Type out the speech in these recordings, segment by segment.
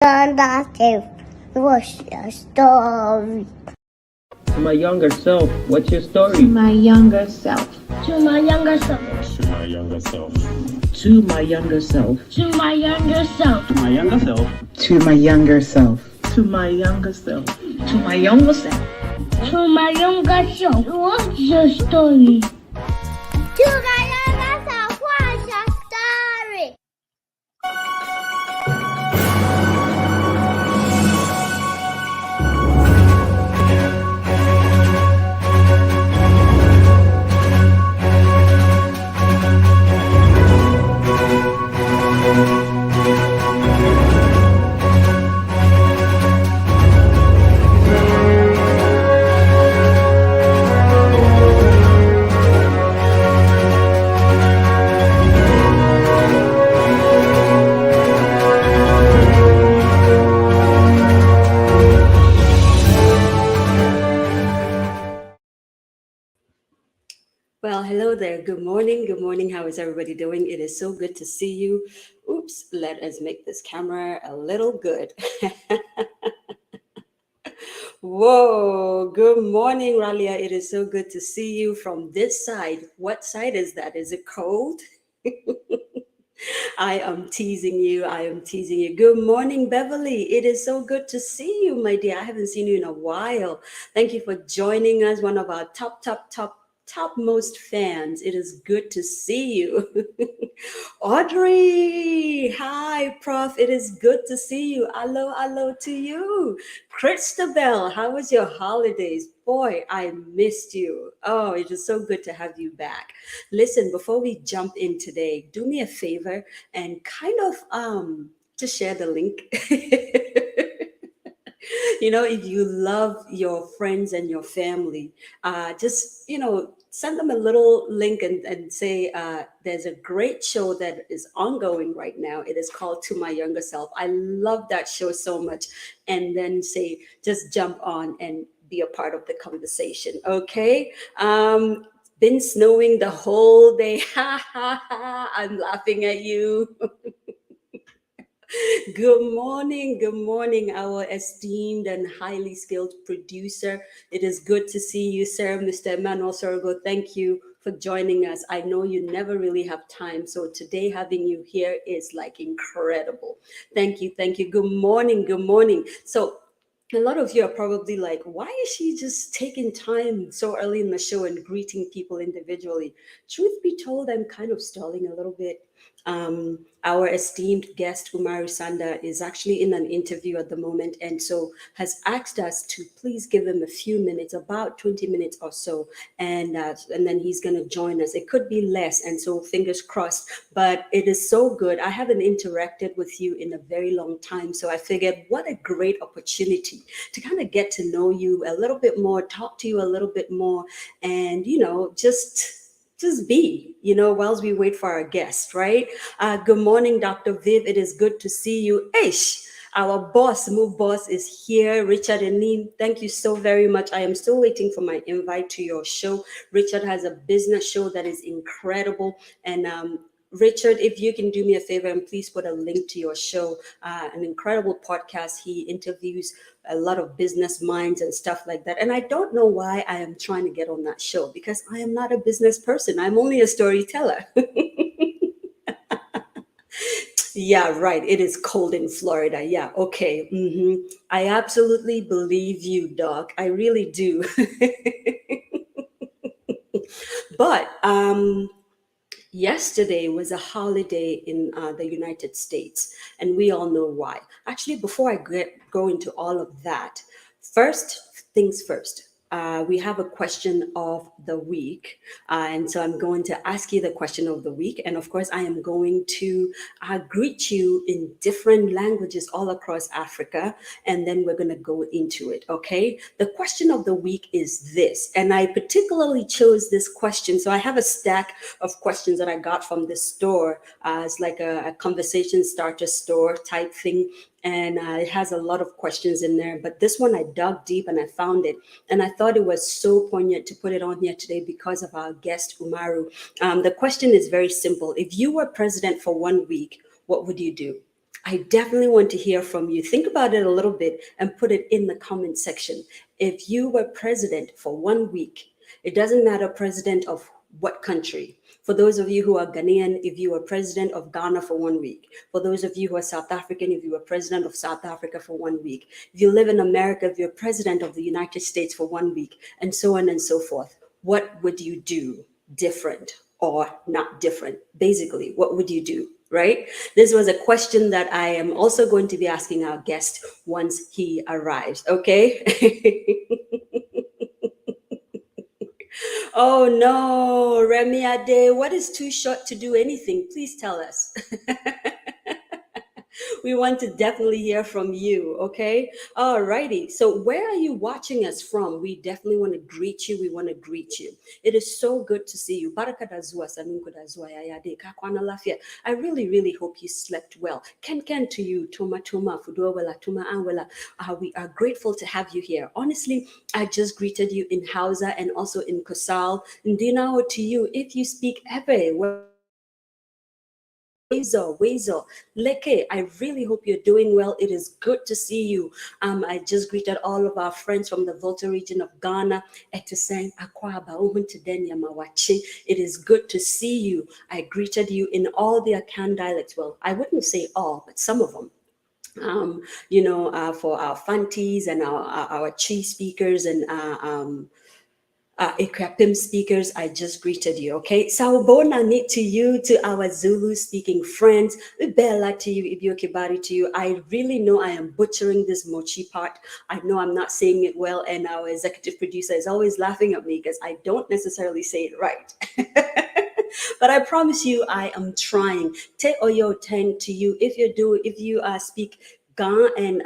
Sanda what's your story? To my younger self, what's your story? To my younger self. To my younger self. To my younger self. To my younger self. To my younger self. To my younger self. To my younger self. To my younger self. To my younger self. To my younger self, what's your story? To my younger self, what's your story? Well, hello there. Good morning. Good morning. How is everybody doing? It is so good to see you. Oops, let us make this camera a little good. Whoa, good morning, Ralia. It is so good to see you from this side. What side is that? Is it cold? I am teasing you. I am teasing you. Good morning, Beverly. It is so good to see you, my dear. I haven't seen you in a while. Thank you for joining us, one of our topmost fans. It is good to see you. Audrey, hi, Prof. It is good to see you. Hello to you. Christabel, how was your holidays? Boy, I missed you. Oh, it is so good to have you back. Listen, before we jump in today, do me a favor and kind of just share the link. If you love your friends and your family, just send them a little link and say there's a great show that is ongoing right now. It is called To My Younger Self. I love that show so much. And then say, just jump on and be a part of the conversation. Okay. Been snowing the whole day. Ha ha ha. I'm laughing at you. Good morning, our esteemed and highly skilled producer. It is good to see you, sir, Mr. Emmanuel Sorgo. Thank you for joining us. I know you never really have time, so today having you here is like incredible. Thank you. Good morning. So a lot of you are probably like, why is she just taking time so early in the show and greeting people individually? Truth be told, I'm kind of stalling a little bit. Our esteemed guest, Umaru Sanda, is actually in an interview at the moment and so has asked us to please give him a few minutes, about 20 minutes or so, and then he's going to join us. It could be less, and so fingers crossed, but it is so good. I haven't interacted with you in a very long time, so I figured what a great opportunity to kind of get to know you a little bit more, talk to you a little bit more, and, just be, whilst we wait for our guest, right? Good morning, Dr. Viv. It is good to see you. Ish, our boss, Move Boss, is here. Richard and Neem, thank you so very much. I am still waiting for my invite to your show. Richard has a business show that is incredible. And Richard, if you can do me a favor and please put a link to your show, an incredible podcast. He interviews a lot of business minds and stuff like that. And I don't know why I am trying to get on that show because I am not a business person. I'm only a storyteller. Yeah, right. It is cold in Florida. Yeah, okay. I absolutely believe you, Doc. I really do. But yesterday was a holiday in the United States, and we all know why. Actually, before I go into all of that, first things first. We have a question of the week. And so I'm going to ask you the question of the week. And of course, I am going to greet you in different languages all across Africa. And then we're going to go into it. Okay. The question of the week is this. And I particularly chose this question. So I have a stack of questions that I got from the store. It's like a conversation starter store type thing. And it has a lot of questions in there. But this one, I dug deep and I found it. And I thought it was so poignant to put it on here today because of our guest, Umaru. The question is very simple. If you were president for 1 week, what would you do? I definitely want to hear from you. Think about it a little bit and put it in the comment section. If you were president for 1 week, it doesn't matter president of what country. For those of you who are Ghanaian, if you were president of Ghana for 1 week. For those of you who are South African, if you were president of South Africa for 1 week. If you live in America, if you're president of the United States for 1 week, and so on and so forth. What would you do different or not different? Basically, what would you do? Right? This was a question that I am also going to be asking our guest once he arrives. Okay. Oh no, Remy Ade, what is too short to do anything? Please tell us. We want to definitely hear from you, okay? All righty. So where are you watching us from? We definitely want to greet you. We want to greet you. It is so good to see you. Barakadazua, sanunkodazua, yayade, kakwana lafia. I really, really hope you slept well. Ken to you, tuma tuma, fuduawela, tuma anwela. We are grateful to have you here. Honestly, I just greeted you in Hausa and also in Kosal. Ndinao to you, if you speak Ewe, Wezo, Leke, I really hope you're doing well. It is good to see you. I just greeted all of our friends from the Volta region of Ghana. Eteseng, Akwaba, Umuntidenya, Mawachi. It is good to see you. I greeted you in all the Akan dialects. Well, I wouldn't say all, but some of them. For our Fantis and our Chi speakers and Ekrapim speakers, I just greeted you, okay? Sawubona ni to you, to our Zulu speaking friends, Bella to you, Ibiokibari to you. I really know I am butchering this mochi part. I know I'm not saying it well, and our executive producer is always laughing at me because I don't necessarily say it right. But I promise you, I am trying. Te oyo ten to you. If you speak Ga and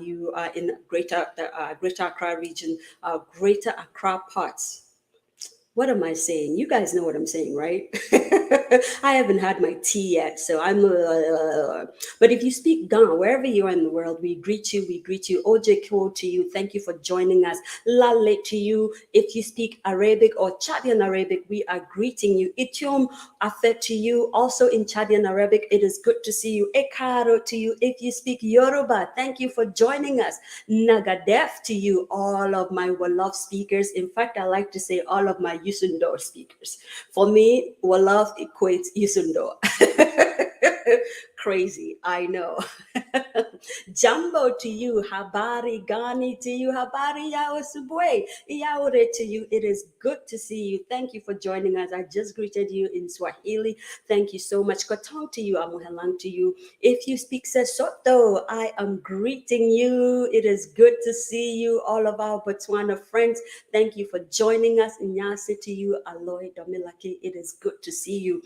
you are in Greater Accra region, Greater Accra parts. What am I saying? You guys know what I'm saying, right? I haven't had my tea yet, so I'm. But if you speak Ga, wherever you are in the world, we greet you. We greet you. Ojeko to you. Thank you for joining us. Lale to you. If you speak Arabic or Chadian Arabic, we are greeting you. Itiom Afe to you. Also in Chadian Arabic, it is good to see you. Ekaro to you. If you speak Yoruba, thank you for joining us. Nagadef to you. All of my Wolof speakers. In fact, I like to say all of my Yusundo speakers. For me, Wolof equates Yusundo. Crazy, I know. Jumbo to you, habari gani to you, habari yao subwe, yaure to you. It is good to see you. Thank you for joining us. I just greeted you in Swahili. Thank you so much. Kotong to you, amuhelang to you. If you speak Sesotho, I am greeting you. It is good to see you, all of our Botswana friends. Thank you for joining us. Nyase to you, Aloy Domilaki. It is good to see you.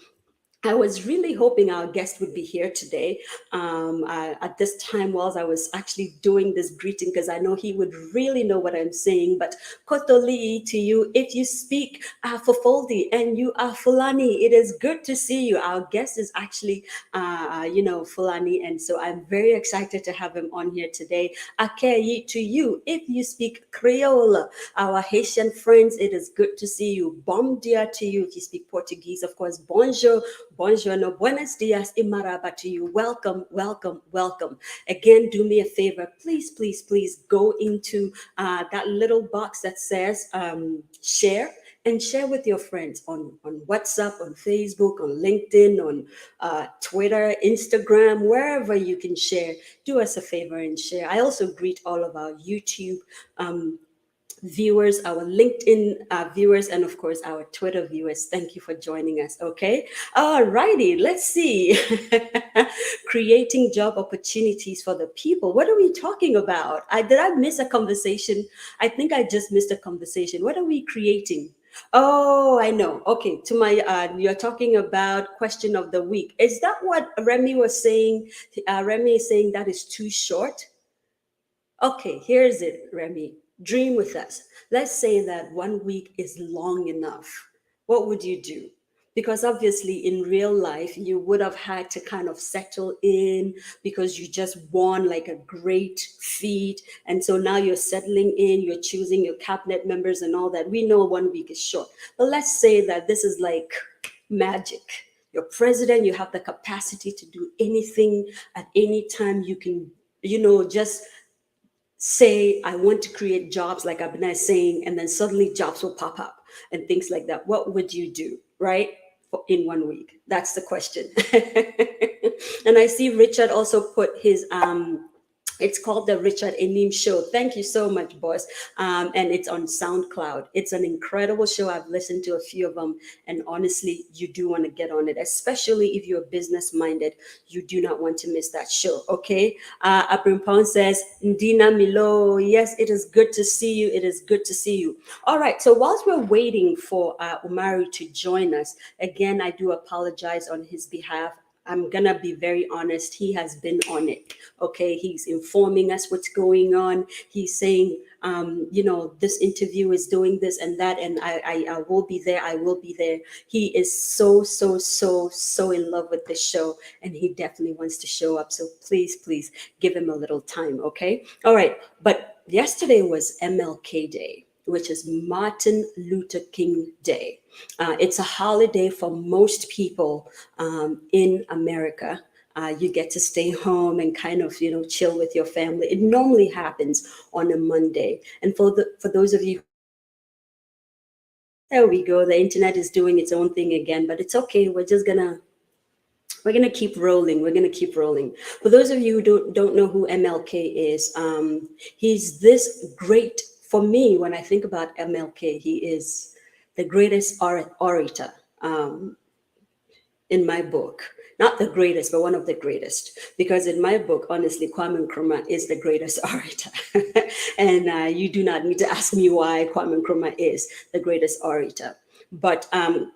I was really hoping our guest would be here today at this time whilst I was actually doing this greeting, because I know he would really know what I'm saying. But Kotoli to you, if you speak Fofoldi and you are Fulani, it is good to see you. Our guest is actually, Fulani, and so I'm very excited to have him on here today. Akeyi to you, if you speak Creole, our Haitian friends, it is good to see you. Bom dia to you, if you speak Portuguese, of course, bonjour. Bonjour, no, buenos dias, imaraba to you. Welcome, welcome, welcome. Again, do me a favor. Please, please, please go into that little box that says share, and share with your friends on WhatsApp, on Facebook, on LinkedIn, on Twitter, Instagram, wherever you can share. Do us a favor and share. I also greet all of our YouTube viewers, our LinkedIn viewers, and of course our Twitter viewers. Thank you for joining us. Okay, all righty, let's see. Creating job opportunities for the people. What are we talking about? Did I miss a conversation? I think I just missed a conversation. What are we creating? Oh, I know. Okay, to my you're talking about question of the week. Is that what Remy was saying? Remy is saying that is too short. Okay, here's it, Remy. Dream with us. Let's say that 1 week is long enough. What would you do? Because obviously in real life, you would have had to kind of settle in because you just won like a great feat. And so now you're settling in, you're choosing your cabinet members and all that. We know 1 week is short. But let's say that this is like magic. Your president, you have the capacity to do anything at any time. You can, just say, I want to create jobs, like Abinay is saying, and then suddenly jobs will pop up and things like that. What would you do, right? In 1 week? That's the question. And I see Richard also put his it's called the Richard Enim Show. Thank you so much, boss. And it's on SoundCloud. It's an incredible show. I've listened to a few of them. And honestly, you do want to get on it, especially if you're business minded. You do not want to miss that show, okay? Abrimpon says, Ndina Milo, yes, it is good to see you. It is good to see you. All right, so whilst we're waiting for Umaru to join us, again, I do apologize on his behalf. I'm gonna be very honest. He has been on it. Okay, he's informing us what's going on. He's saying, this interview is doing this and that, and I will be there. I will be there. He is so in love with this show, and he definitely wants to show up. So please give him a little time. Okay, all right. But yesterday was MLK Day, which is Martin Luther King Day. It's a holiday for most people in America. You get to stay home and kind of, chill with your family. It normally happens on a Monday. And for those of you, there we go. The internet is doing its own thing again, but it's okay. We're gonna keep rolling. We're gonna keep rolling. For those of you who don't know who MLK is, he's this great. For me, when I think about MLK, he is the greatest orator in my book. Not the greatest, but one of the greatest. Because in my book, honestly, Kwame Nkrumah is the greatest orator. And you do not need to ask me why Kwame Nkrumah is the greatest orator. But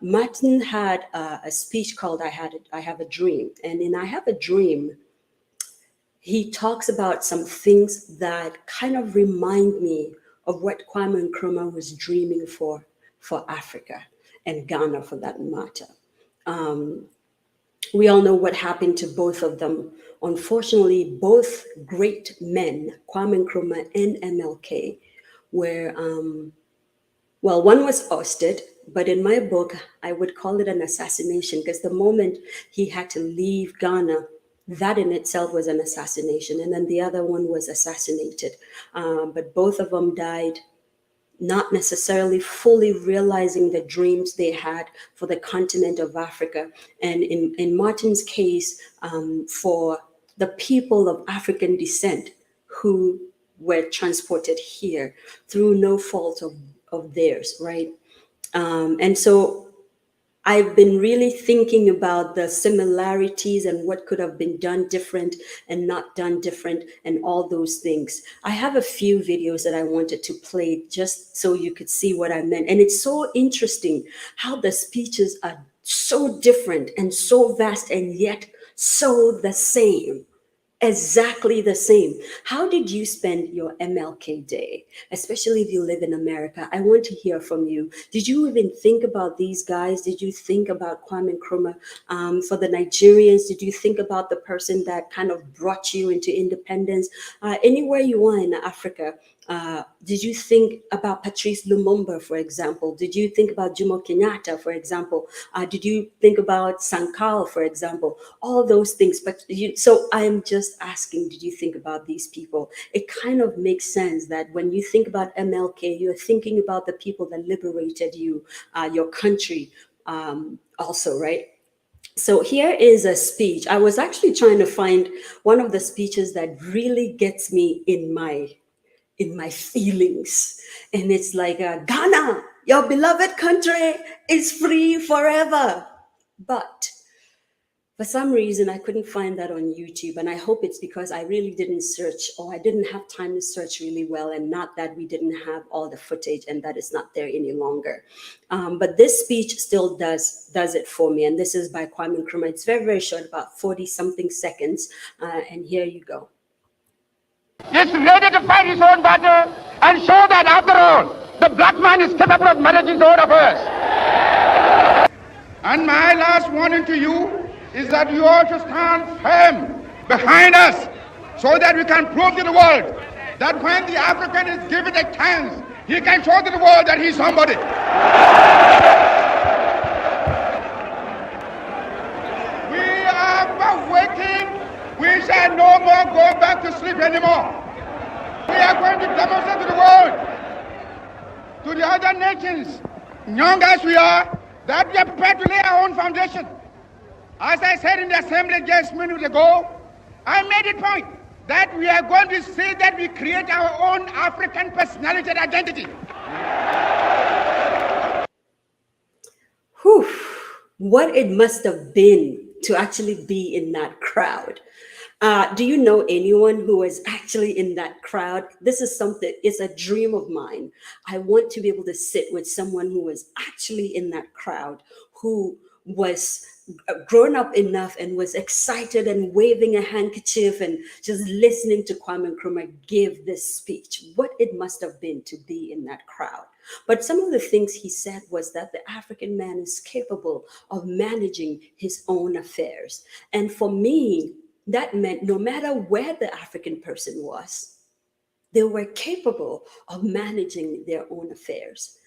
Martin had a speech called I Have a Dream. And in I Have a Dream, he talks about some things that kind of remind me of what Kwame Nkrumah was dreaming for Africa and Ghana, for that matter. We all know what happened to both of them. Unfortunately, both great men, Kwame Nkrumah and MLK, were, one was ousted, but in my book, I would call it an assassination, because the moment he had to leave Ghana, that in itself was an assassination. And then the other one was assassinated. But both of them died not necessarily fully realizing the dreams they had for the continent of Africa. And in Martin's case, for the people of African descent who were transported here through no fault of theirs, right? And so I've been really thinking about the similarities and what could have been done different and not done different and all those things. I have a few videos that I wanted to play just so you could see what I meant. And it's so interesting how the speeches are so different and so vast and yet so the same. Exactly the same. How did you spend your MLK Day, especially if you live in America? I want to hear from you. Did you even think about these guys? Did you think about Kwame Nkrumah? For the Nigerians, did you think about the person that kind of brought you into independence? Anywhere you are in Africa, did you think about Patrice Lumumba, for example? Did you think about Jomo Kenyatta, for example? Did you think about Sankara, for example? All those things. So I'm just asking, did you think about these people? It kind of makes sense that when you think about MLK, you're thinking about the people that liberated you, your country also, right? So here is a speech. I was actually trying to find one of the speeches that really gets me in my feelings. And it's like, Ghana, your beloved country is free forever. But for some reason, I couldn't find that on YouTube. And I hope it's because I really didn't search, or I didn't have time to search really well, and not that we didn't have all the footage and that it's not there any longer. But this speech still does it for me. And this is by Kwame Nkrumah. It's very, very short, about 40-something seconds. And here you go. Is ready to fight his own battle and show that after all, the black man is capable of managing his own affairs. And my last warning to you is that you all should stand firm behind us so that we can prove to the world that when the African is given a chance, he can show to the world that he's somebody. We shall no more go back to sleep anymore. We are going to demonstrate to the world, to the other nations, young as we are, that we are prepared to lay our own foundation. As I said in the assembly just a minute ago, I made it point that we are going to say that we create our own African personality and identity. Whew, what it must have been to actually be in that crowd. Do you know anyone who was actually in that crowd? This is something, it's a dream of mine. I want to be able to sit with someone who was actually in that crowd, who was grown up enough and was excited and waving a handkerchief and just listening to Kwame Nkrumah give this speech. What it must have been to be in that crowd. But some of the things he said was that the African man is capable of managing his own affairs. And for me, that meant no matter where the African person was, they were capable of managing their own affairs.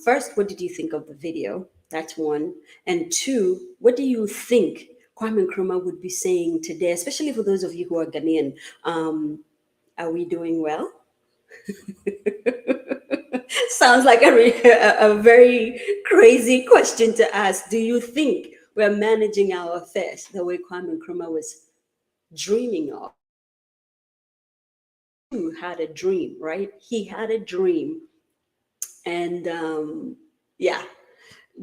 First, what did you think of the video? That's one. And two, what do you think Kwame Nkrumah would be saying today, especially for those of you who are Ghanaian? Are we doing well? Sounds like a very crazy question to ask. Do you think we're managing our affairs the way Kwame Nkrumah was dreaming of? Who had a dream, right? He had a dream. And yeah,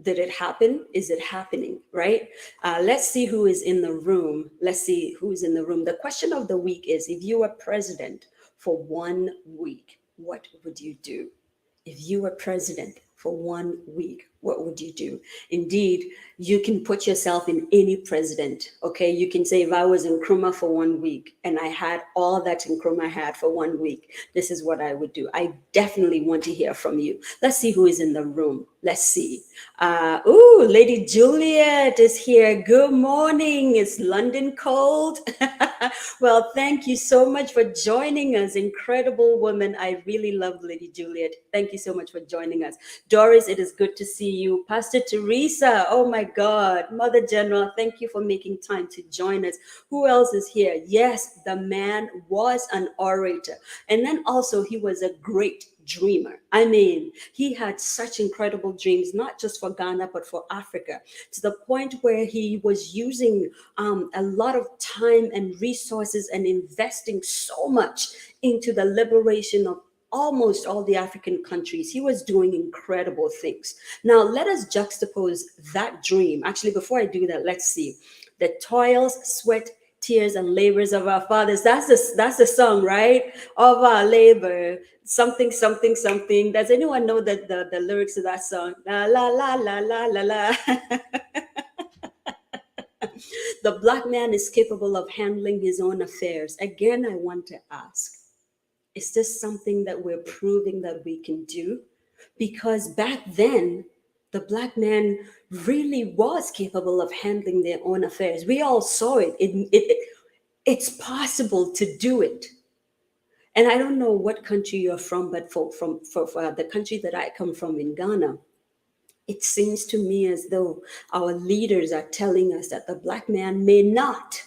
did it happen? Is it happening, right? Let's see who is in the room. Let's see who's in the room. The question of the week is, if you were president for 1 week, what would you do? If you were president for 1 week, what would you do? Indeed, you can put yourself in any president, okay? You can say, if I was in Nkrumah for 1 week and I had all that Nkrumah had for 1 week, this is what I would do. I definitely want to hear from you. Let's see who is in the room. Let's see. Ooh, Lady Juliet is here. Good morning. Is London cold? Well, thank you so much for joining us. Incredible woman. I really love Lady Juliet. Thank you so much for joining us. Doris, it is good to see you. Pastor Teresa, oh my God. Mother General, thank you for making time to join us. Who else is here? Yes, the man was an orator. And then also he was a great dreamer. I mean, he had such incredible dreams, not just for Ghana, but for Africa, to the point where he was using a lot of time and resources and investing so much into the liberation of almost all the African countries. He was doing incredible things. Now, let us juxtapose that dream. Actually, before I do that, let's see. The toils, sweat, tears, and labors of our fathers. That's the song, right? Of our labor, something, something, something. Does anyone know that the lyrics of that song? La, la, la, la, la, la, la. The Black man is capable of handling his own affairs. Again, I want to ask, is this something that we're proving that we can do? Because back then, the Black man really was capable of handling their own affairs. We all saw it. It's possible to do it. And I don't know what country you're from, but for the country that I come from in Ghana, it seems to me as though our leaders are telling us that the Black man may not.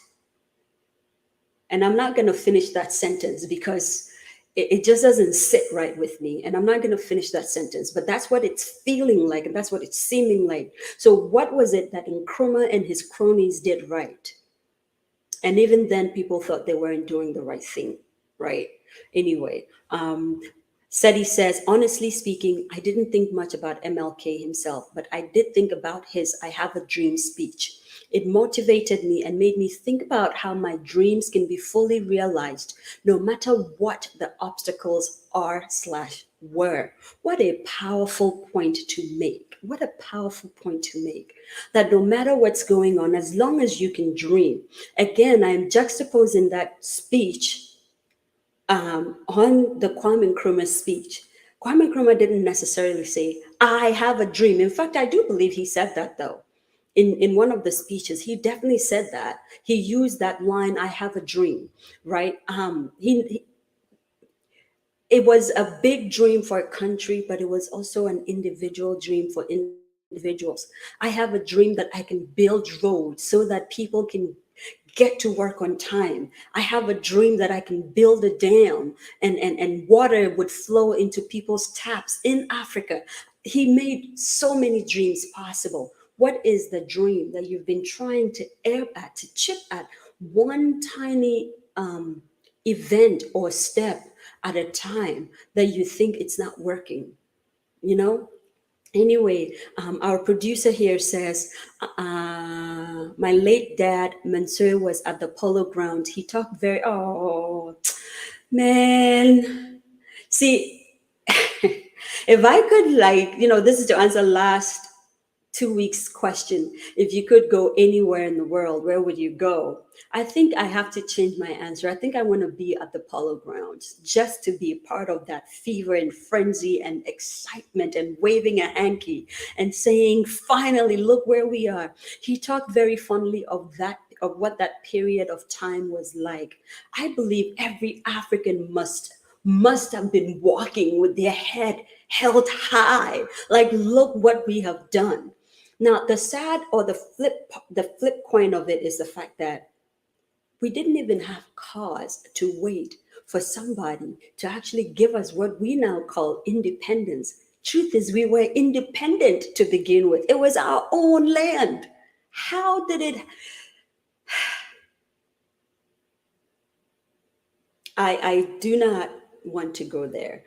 And I'm not going to finish that sentence because it just doesn't sit right with me. And I'm not going to finish that sentence, but that's what it's feeling like. And that's what it's seeming like. So what was it that Nkrumah and his cronies did right? And even then, people thought they weren't doing the right thing, right? Anyway, Seti says, honestly speaking, I didn't think much about MLK himself, but I did think about his I Have a Dream speech. It motivated me and made me think about how my dreams can be fully realized, no matter what the obstacles are/were. What a powerful point to make. What a powerful point to make. That no matter what's going on, as long as you can dream. Again, I'm juxtaposing that speech on the Kwame Nkrumah speech. Kwame Nkrumah didn't necessarily say, I have a dream. In fact, I do believe he said that though. In one of the speeches, he definitely said that. He used that line, I have a dream, right? It was a big dream for a country, but it was also an individual dream for individuals. I have a dream that I can build roads so that people can get to work on time. I have a dream that I can build a dam and water would flow into people's taps in Africa. He made so many dreams possible. What is the dream that you've been trying to air at, to chip at, one tiny event or step at a time, that you think it's not working? You know, anyway, our producer here says, my late dad, Mansour, was at the polo ground. He talked very, oh, man. See, if I could, like, this is to answer last 2 weeks question. If you could go anywhere in the world, where would you go? I think I have to change my answer. I think I want to be at the polo grounds, just to be part of that fever and frenzy and excitement and waving a hanky and saying, finally, look where we are. He talked very fondly of that, of what that period of time was like. I believe every African must have been walking with their head held high, like, look what we have done. Now, the sad, or the flip coin of it, is the fact that we didn't even have cause to wait for somebody to actually give us what we now call independence. Truth is, we were independent to begin with. It was our own land. How did it? I do not want to go there.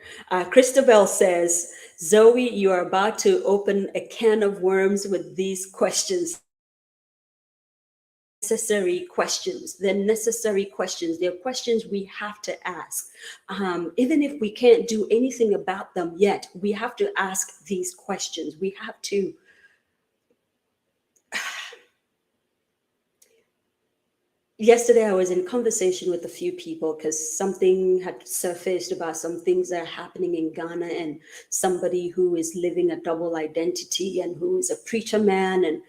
Christabel says, Zoe, you are about to open a can of worms with these questions. Necessary questions. They're necessary questions. They're questions we have to ask. Even if we can't do anything about them yet, we have to ask these questions. We have to. Yesterday, I was in conversation with a few people because something had surfaced about some things that are happening in Ghana, and somebody who is living a double identity and who is a preacher man and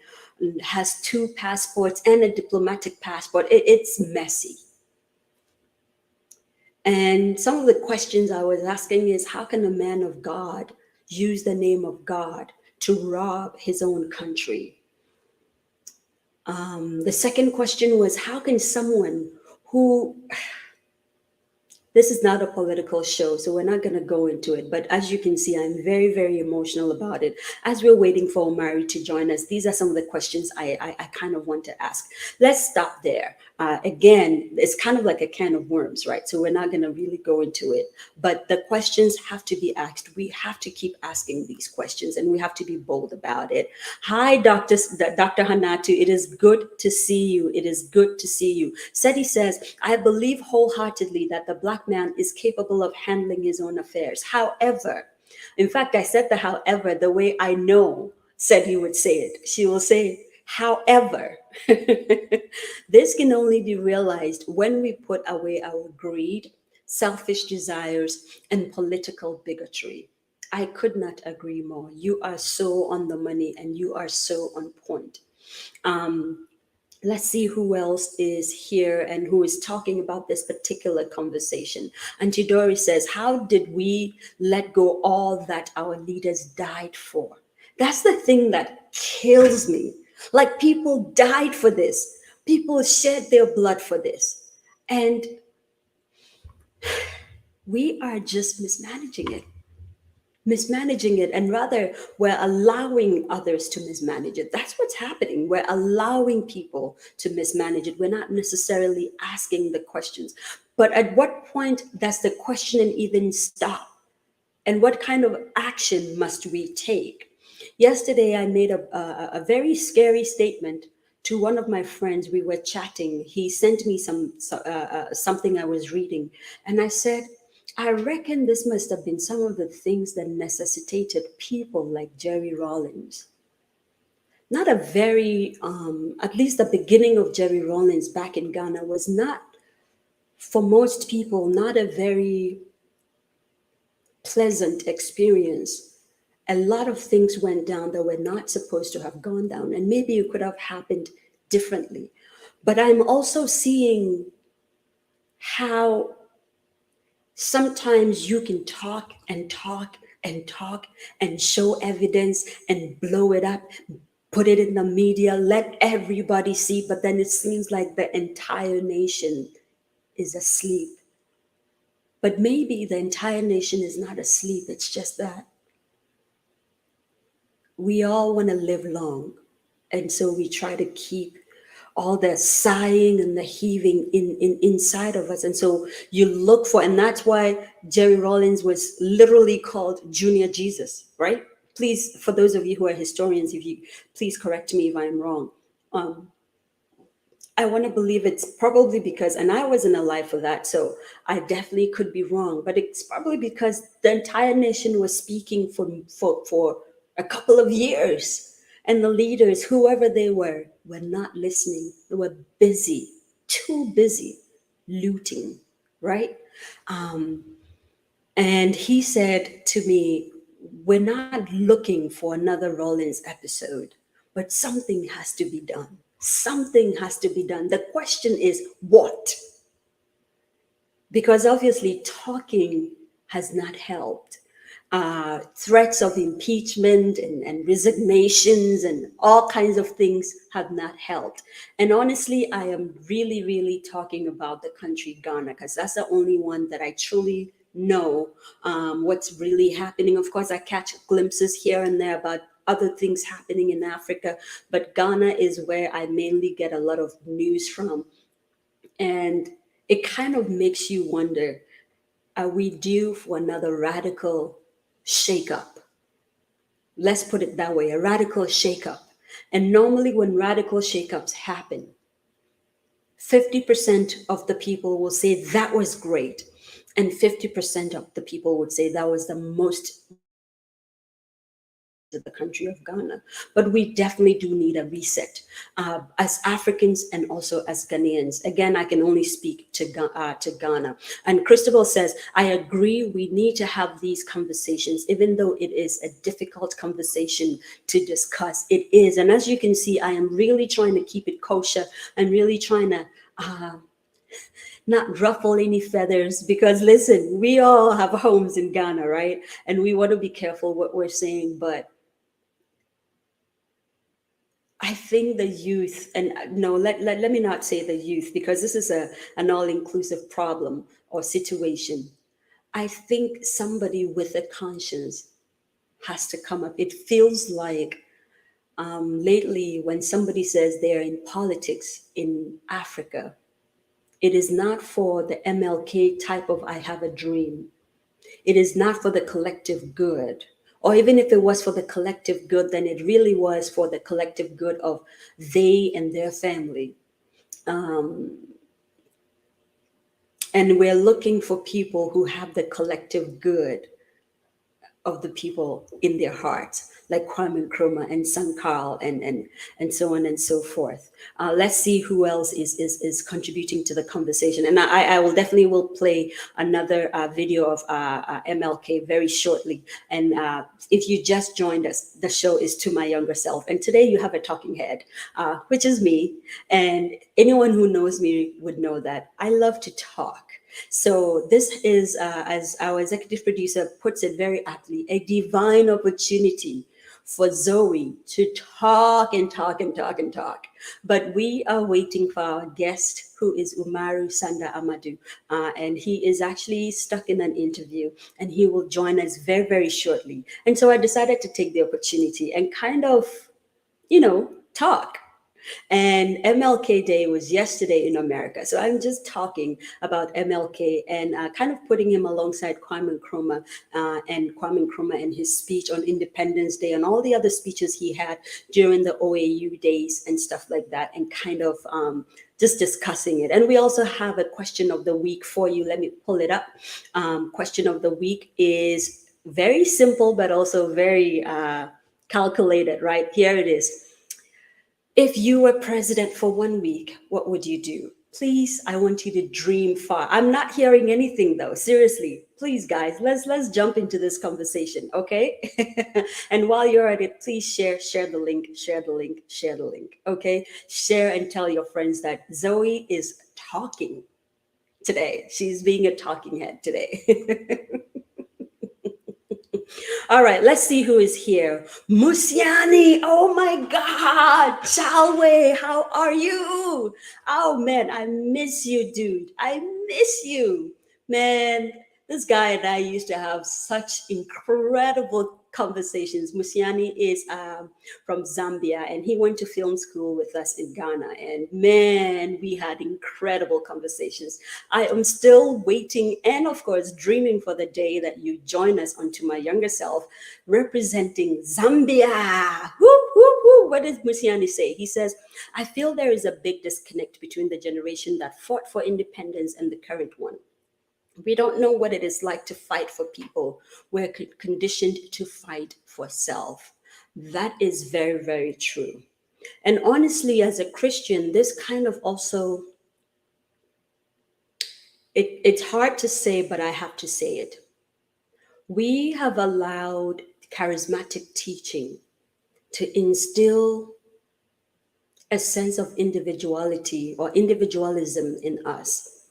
has 2 passports and a diplomatic passport. It's messy. And some of the questions I was asking is, how can a man of God use the name of God to rob his own country? The second question was, how can someone who, this is not a political show, so we're not going to go into it, but as you can see, I'm very, very emotional about it. As we're waiting for Umaru to join us, these are some of the questions I kind of want to ask. Let's stop there. Again, it's kind of like a can of worms, right? So we're not going to really go into it, but the questions have to be asked. We have to keep asking these questions, and we have to be bold about it. Hi, Dr. Hanatu. It is good to see you. It is good to see you. Seti says, I believe wholeheartedly that the Black man is capable of handling his own affairs. However, in fact, I said the however the way I know Seti would say it. She will say, however, this can only be realized when we put away our greed, selfish desires, and political bigotry. I could not agree more. You are so on the money, and you are so on point. Let's see who else is here and who is talking about this particular conversation. Antidori says, how did we let go all that our leaders died for? That's the thing that kills me. Like, people died for this. People shed their blood for this. And we are just mismanaging it. And rather we're allowing others to mismanage it. That's what's happening. We're allowing people to mismanage it. We're not necessarily asking the questions. But at what point does the questioning even stop? And what kind of action must we take? Yesterday, I made a very scary statement to one of my friends. We were chatting. He sent me something I was reading, and I said, I reckon this must have been some of the things that necessitated people like Jerry Rawlings. Not a very, at least the beginning of Jerry Rawlings back in Ghana was not, for most people, not a very pleasant experience. A lot of things went down that were not supposed to have gone down, and maybe it could have happened differently. But I'm also seeing how sometimes you can talk and talk and talk and show evidence and blow it up, put it in the media, let everybody see, but then it seems like the entire nation is asleep. But maybe the entire nation is not asleep. It's just that we all want to live long. And so we try to keep all the sighing and the heaving inside of us. And so you look for, and that's why Jerry Rollins was literally called Junior Jesus, right? Please, for those of you who are historians, if you please correct me if I'm wrong. I want to believe it's probably because, and I wasn't alive for that, so I definitely could be wrong, but it's probably because the entire nation was speaking for a couple of years, and the leaders, whoever they were not listening. They were busy, too busy, looting, right? And he said to me, we're not looking for another Rollins episode, but something has to be done. Something has to be done. The question is what? Because obviously talking has not helped. Threats of impeachment and resignations and all kinds of things have not helped. And honestly, I am really, really talking about the country Ghana, because that's the only one that I truly know what's really happening. Of course, I catch glimpses here and there about other things happening in Africa, but Ghana is where I mainly get a lot of news from. And it kind of makes you wonder, are we due for another radical shakeup? Let's put it that way, a radical shakeup. And normally when radical shakeups happen, 50% of the people will say that was great. And 50% of the people would say that was the most the country of Ghana. But we definitely do need a reset as Africans and also as Ghanaians. Again, I can only speak to Ghana. And Christabel says, I agree, we need to have these conversations, even though it is a difficult conversation to discuss. It is. And as you can see, I am really trying to keep it kosher and really trying to not ruffle any feathers, because listen, we all have homes in Ghana, right? And we want to be careful what we're saying, but I think the youth, and no, let me not say the youth, because this is an all-inclusive problem or situation. I think somebody with a conscience has to come up. It feels like lately when somebody says they're in politics in Africa, it is not for the MLK type of I have a dream. It is not for the collective good. Or even if it was for the collective good, then it really was for the collective good of they and their family. And we're looking for people who have the collective good of the people in their hearts, like Kwame Nkrumah and Sankara and so on and so forth. Let's see who else is contributing to the conversation. And I will definitely will play another video of MLK very shortly. And if you just joined us, the show is To My Younger Self. And today you have a talking head, which is me. And anyone who knows me would know that I love to talk. So this is, as our executive producer puts it very aptly, a divine opportunity for Zoe to talk and talk and talk and talk. But we are waiting for our guest, who is Umaru Sanda Amadu. And he is actually stuck in an interview, and he will join us very, very shortly. And so I decided to take the opportunity and kind of, talk. And MLK Day was yesterday in America. So I'm just talking about MLK and kind of putting him alongside Kwame Nkrumah and his speech on Independence Day and all the other speeches he had during the OAU days and stuff like that, and kind of just discussing it. And we also have a question of the week for you. Let me pull it up. Question of the week is very simple, but also very calculated, right? Here it is. If you were president for 1 week, what would you do? Please, I want you to dream far. I'm not hearing anything though. Seriously, please, guys, let's jump into this conversation, okay? And while you're at it, please share the link, okay? Share and tell your friends that Zoe is talking today. She's being a talking head today. All right, let's see who is here. Musiani, oh my God. Chale, how are you? Oh man, I miss you, dude. I miss you. Man, this guy and I used to have such incredible conversations. Musiani is from Zambia, and he went to film school with us in Ghana. And man, we had incredible conversations. I am still waiting and, of course, dreaming for the day that you join us onto my younger self, representing Zambia. Whoop, whoop, whoop. What does Musiani say? He says, I feel there is a big disconnect between the generation that fought for independence and the current one. We don't know what it is like to fight for people. We're conditioned to fight for self. That is very, very true. And honestly, as a Christian, this kind of also, it's hard to say, but I have to say it. We have allowed charismatic teaching to instill a sense of individuality or individualism in us.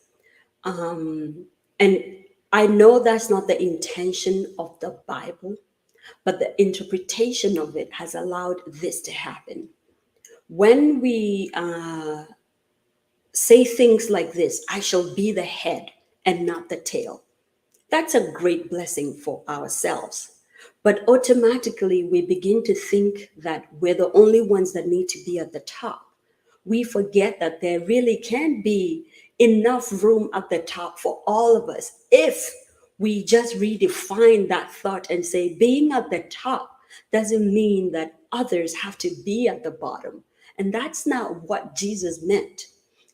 And I know that's not the intention of the Bible, but the interpretation of it has allowed this to happen. When we say things like this, I shall be the head and not the tail, that's a great blessing for ourselves. But automatically, we begin to think that we're the only ones that need to be at the top. We forget that there really can be enough room at the top for all of us if we just redefine that thought and say being at the top doesn't mean that others have to be at the bottom. And that's not what Jesus meant.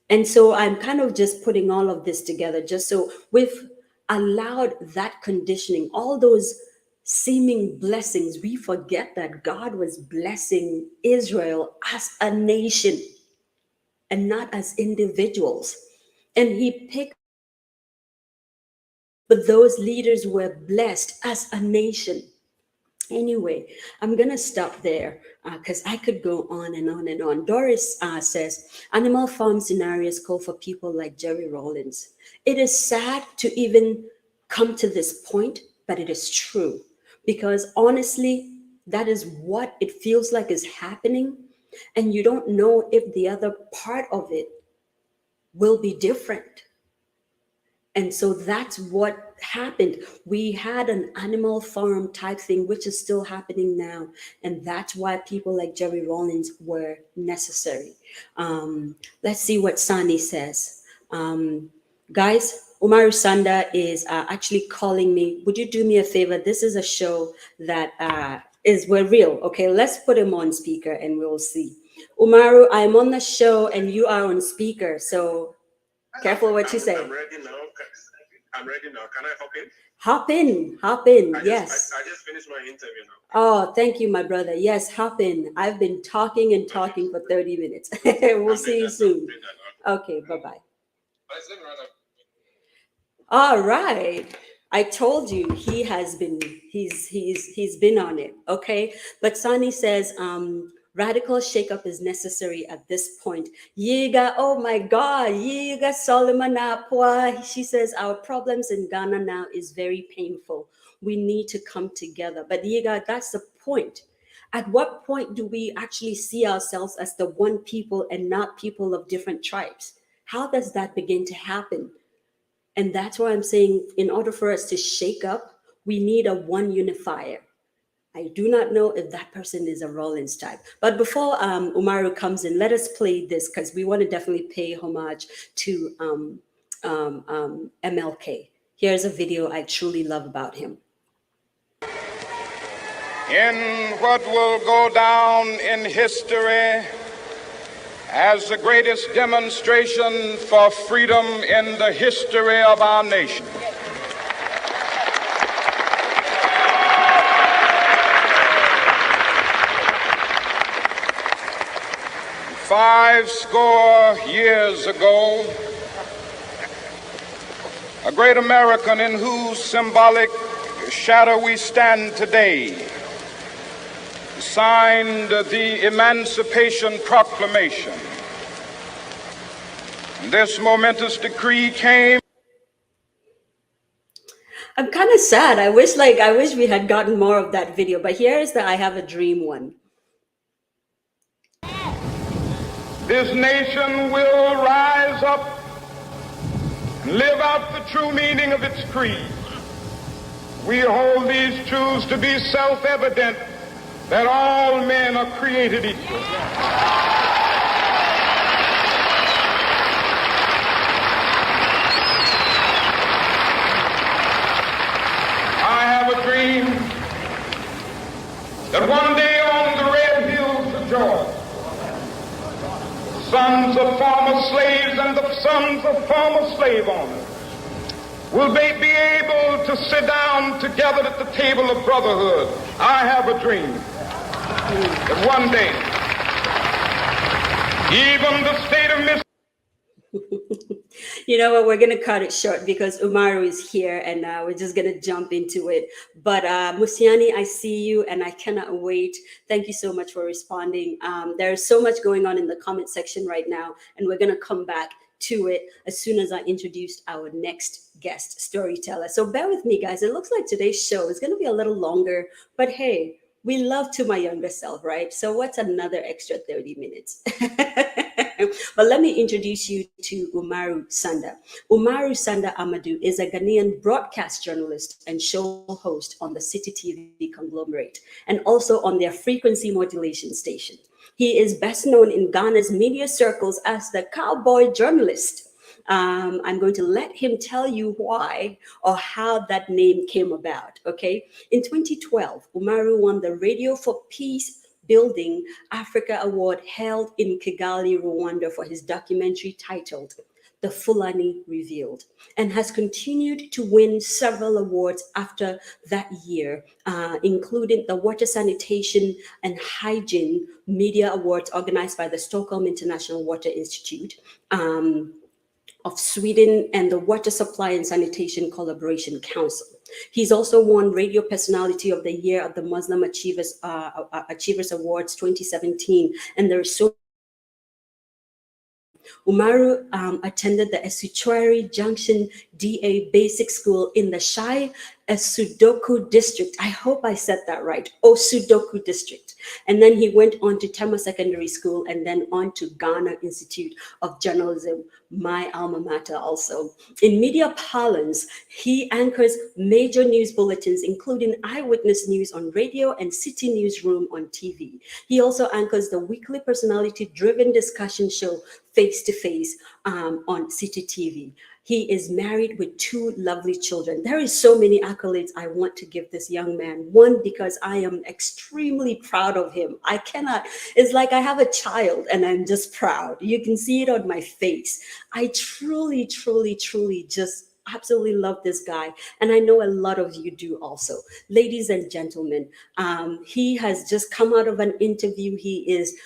And so I'm kind of just putting all of this together just so we've allowed that conditioning, all those seeming blessings. We forget that God was blessing Israel as a nation and not as individuals. And he picked, but those leaders were blessed as a nation. Anyway, I'm going to stop there because I could go on and on and on. Doris says, animal farm scenarios call for people like Jerry Rawlins. It is sad to even come to this point, but it is true. Because honestly, that is what it feels like is happening. And you don't know if the other part of it will be different. And so that's what happened. We had an animal farm type thing, which is still happening now. And that's why people like Jerry Rawlins were necessary. Let's see what Sani says. Guys, Umaru Sanda is actually calling me. Would you do me a favor? This is a show that we're real. Okay, let's put him on speaker and we'll see. Umaru, I'm on the show and you are on speaker. So careful what you say. I'm ready now. I'm ready now. Can I hop in? Hop in. Yes. I just finished my interview now. Oh, thank you, my brother. Yes, hop in. I've been talking and talking for 30 minutes. We'll see you soon. Okay, bye-bye. All right. I told you he's been on it. Okay. But Sani says, radical shakeup is necessary at this point. Yiga, oh my God, Yiga Solomon Apwa. She says our problems in Ghana now is very painful. We need to come together. But Yiga, that's the point. At what point do we actually see ourselves as the one people and not people of different tribes? How does that begin to happen? And that's why I'm saying in order for us to shake up, we need a one unifier. I do not know if that person is a Rollins type. But before Umaru comes in, let us play this because we want to definitely pay homage to MLK. Here's a video I truly love about him. In what will go down in history as the greatest demonstration for freedom in the history of our nation. Five score years ago, a great American in whose symbolic shadow we stand today signed the Emancipation Proclamation. This momentous decree came. I'm kind of sad. I wish we had gotten more of that video, but here is the I Have a Dream one. This nation will rise up and live out the true meaning of its creed. We hold these truths to be self-evident, that all men are created equal. I have a dream that one day on the red hills of Georgia, sons of former slaves and the sons of former slave owners will they be able to sit down together at the table of brotherhood. I have a dream that one day, even the state of Mississippi. You know what? We're gonna cut it short because Umaru is here, and we're just gonna jump into it. But Musiani, I see you, and I cannot wait. Thank you so much for responding. There's so much going on in the comment section right now, and we're gonna come back to it as soon as I introduce our next guest storyteller. So bear with me, guys. It looks like today's show is gonna be a little longer, but hey, we love To My Younger Self, right? So what's another extra 30 minutes? But let me introduce you to Umaru Sanda. Umaru Sanda Amadu is a Ghanaian broadcast journalist and show host on the City TV conglomerate and also on their frequency modulation station. He is best known in Ghana's media circles as the Cowboy journalist. I'm going to let him tell you why or how that name came about, okay? In 2012, Umaru won the Radio for Peace Building Africa Award held in Kigali, Rwanda for his documentary titled The Fulani Revealed, and has continued to win several awards after that year, including the Water Sanitation and Hygiene Media Awards organized by the Stockholm International Water Institute of Sweden and the Water Supply and Sanitation Collaboration Council. He's also won Radio Personality of the Year at the Muslim Achievers Awards 2017, and there is so Umaru attended the Esutuari Junction DA Basic School in the Shai Sudoku District. I hope I said that right. Sudoku District. And then he went on to Tema Secondary School and then on to Ghana Institute of Journalism, my alma mater also. In media parlance, he anchors major news bulletins, including Eyewitness News on radio and City Newsroom on TV. He also anchors the weekly personality-driven discussion show Face to Face on City TV. He is married with 2 lovely children. There is so many accolades I want to give this young man. One, because I am extremely proud of him. I cannot, it's like I have a child and I'm just proud. You can see it on my face. I truly, truly, truly just absolutely love this guy. And I know a lot of you do also. Ladies and gentlemen, he has just come out of an interview. He is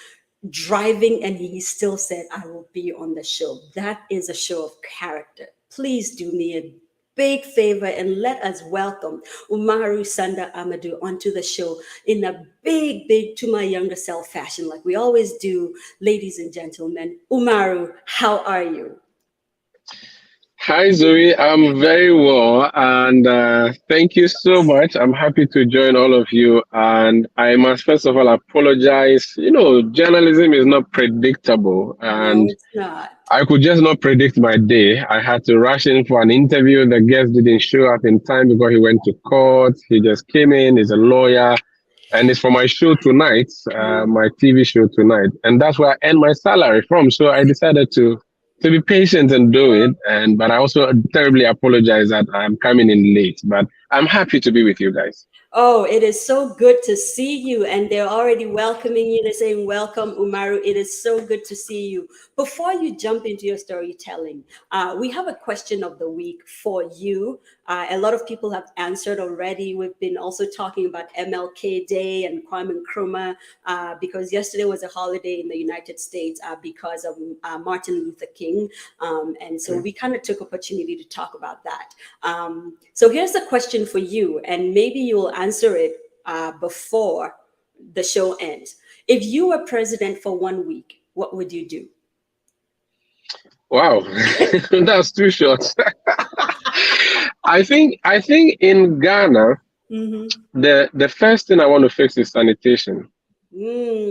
driving and he still said, I will be on the show. That is a show of character. Please do me a big favor and let us welcome Umaru Sanda Amadu onto the show in a big To My Younger Self fashion, like we always do. Ladies and gentlemen, Umaru, how are you? Hi, Zoe. I'm very well, and thank you so much. I'm happy to join all of you, and I must first of all apologize. You know, journalism is not predictable, and No, it's not. I could just not predict my day. I had to rush in for an interview. The guest didn't show up in time because he went to court. He just came in. He's a lawyer, and it's for my show tonight, my TV show tonight, and that's where I earn my salary from. So I decided to be patient and do it. But I also terribly apologize that I'm coming in late, but I'm happy to be with you guys. Oh, it is so good to see you. And they're already welcoming you. They're saying, welcome, Umaru. It is so good to see you. Before you jump into your storytelling, we have a question of the week for you. A lot of people have answered already. We've been also talking about MLK Day and Kwame Nkrumah because yesterday was a holiday in the United States because of Martin Luther King. And so we kind of took opportunity to talk about that. So here's the question for you, and maybe you'll answer it before the show ends. If you were president for 1 week, what would you do? Wow, that's too short. I think in Ghana, the first thing I want to fix is sanitation.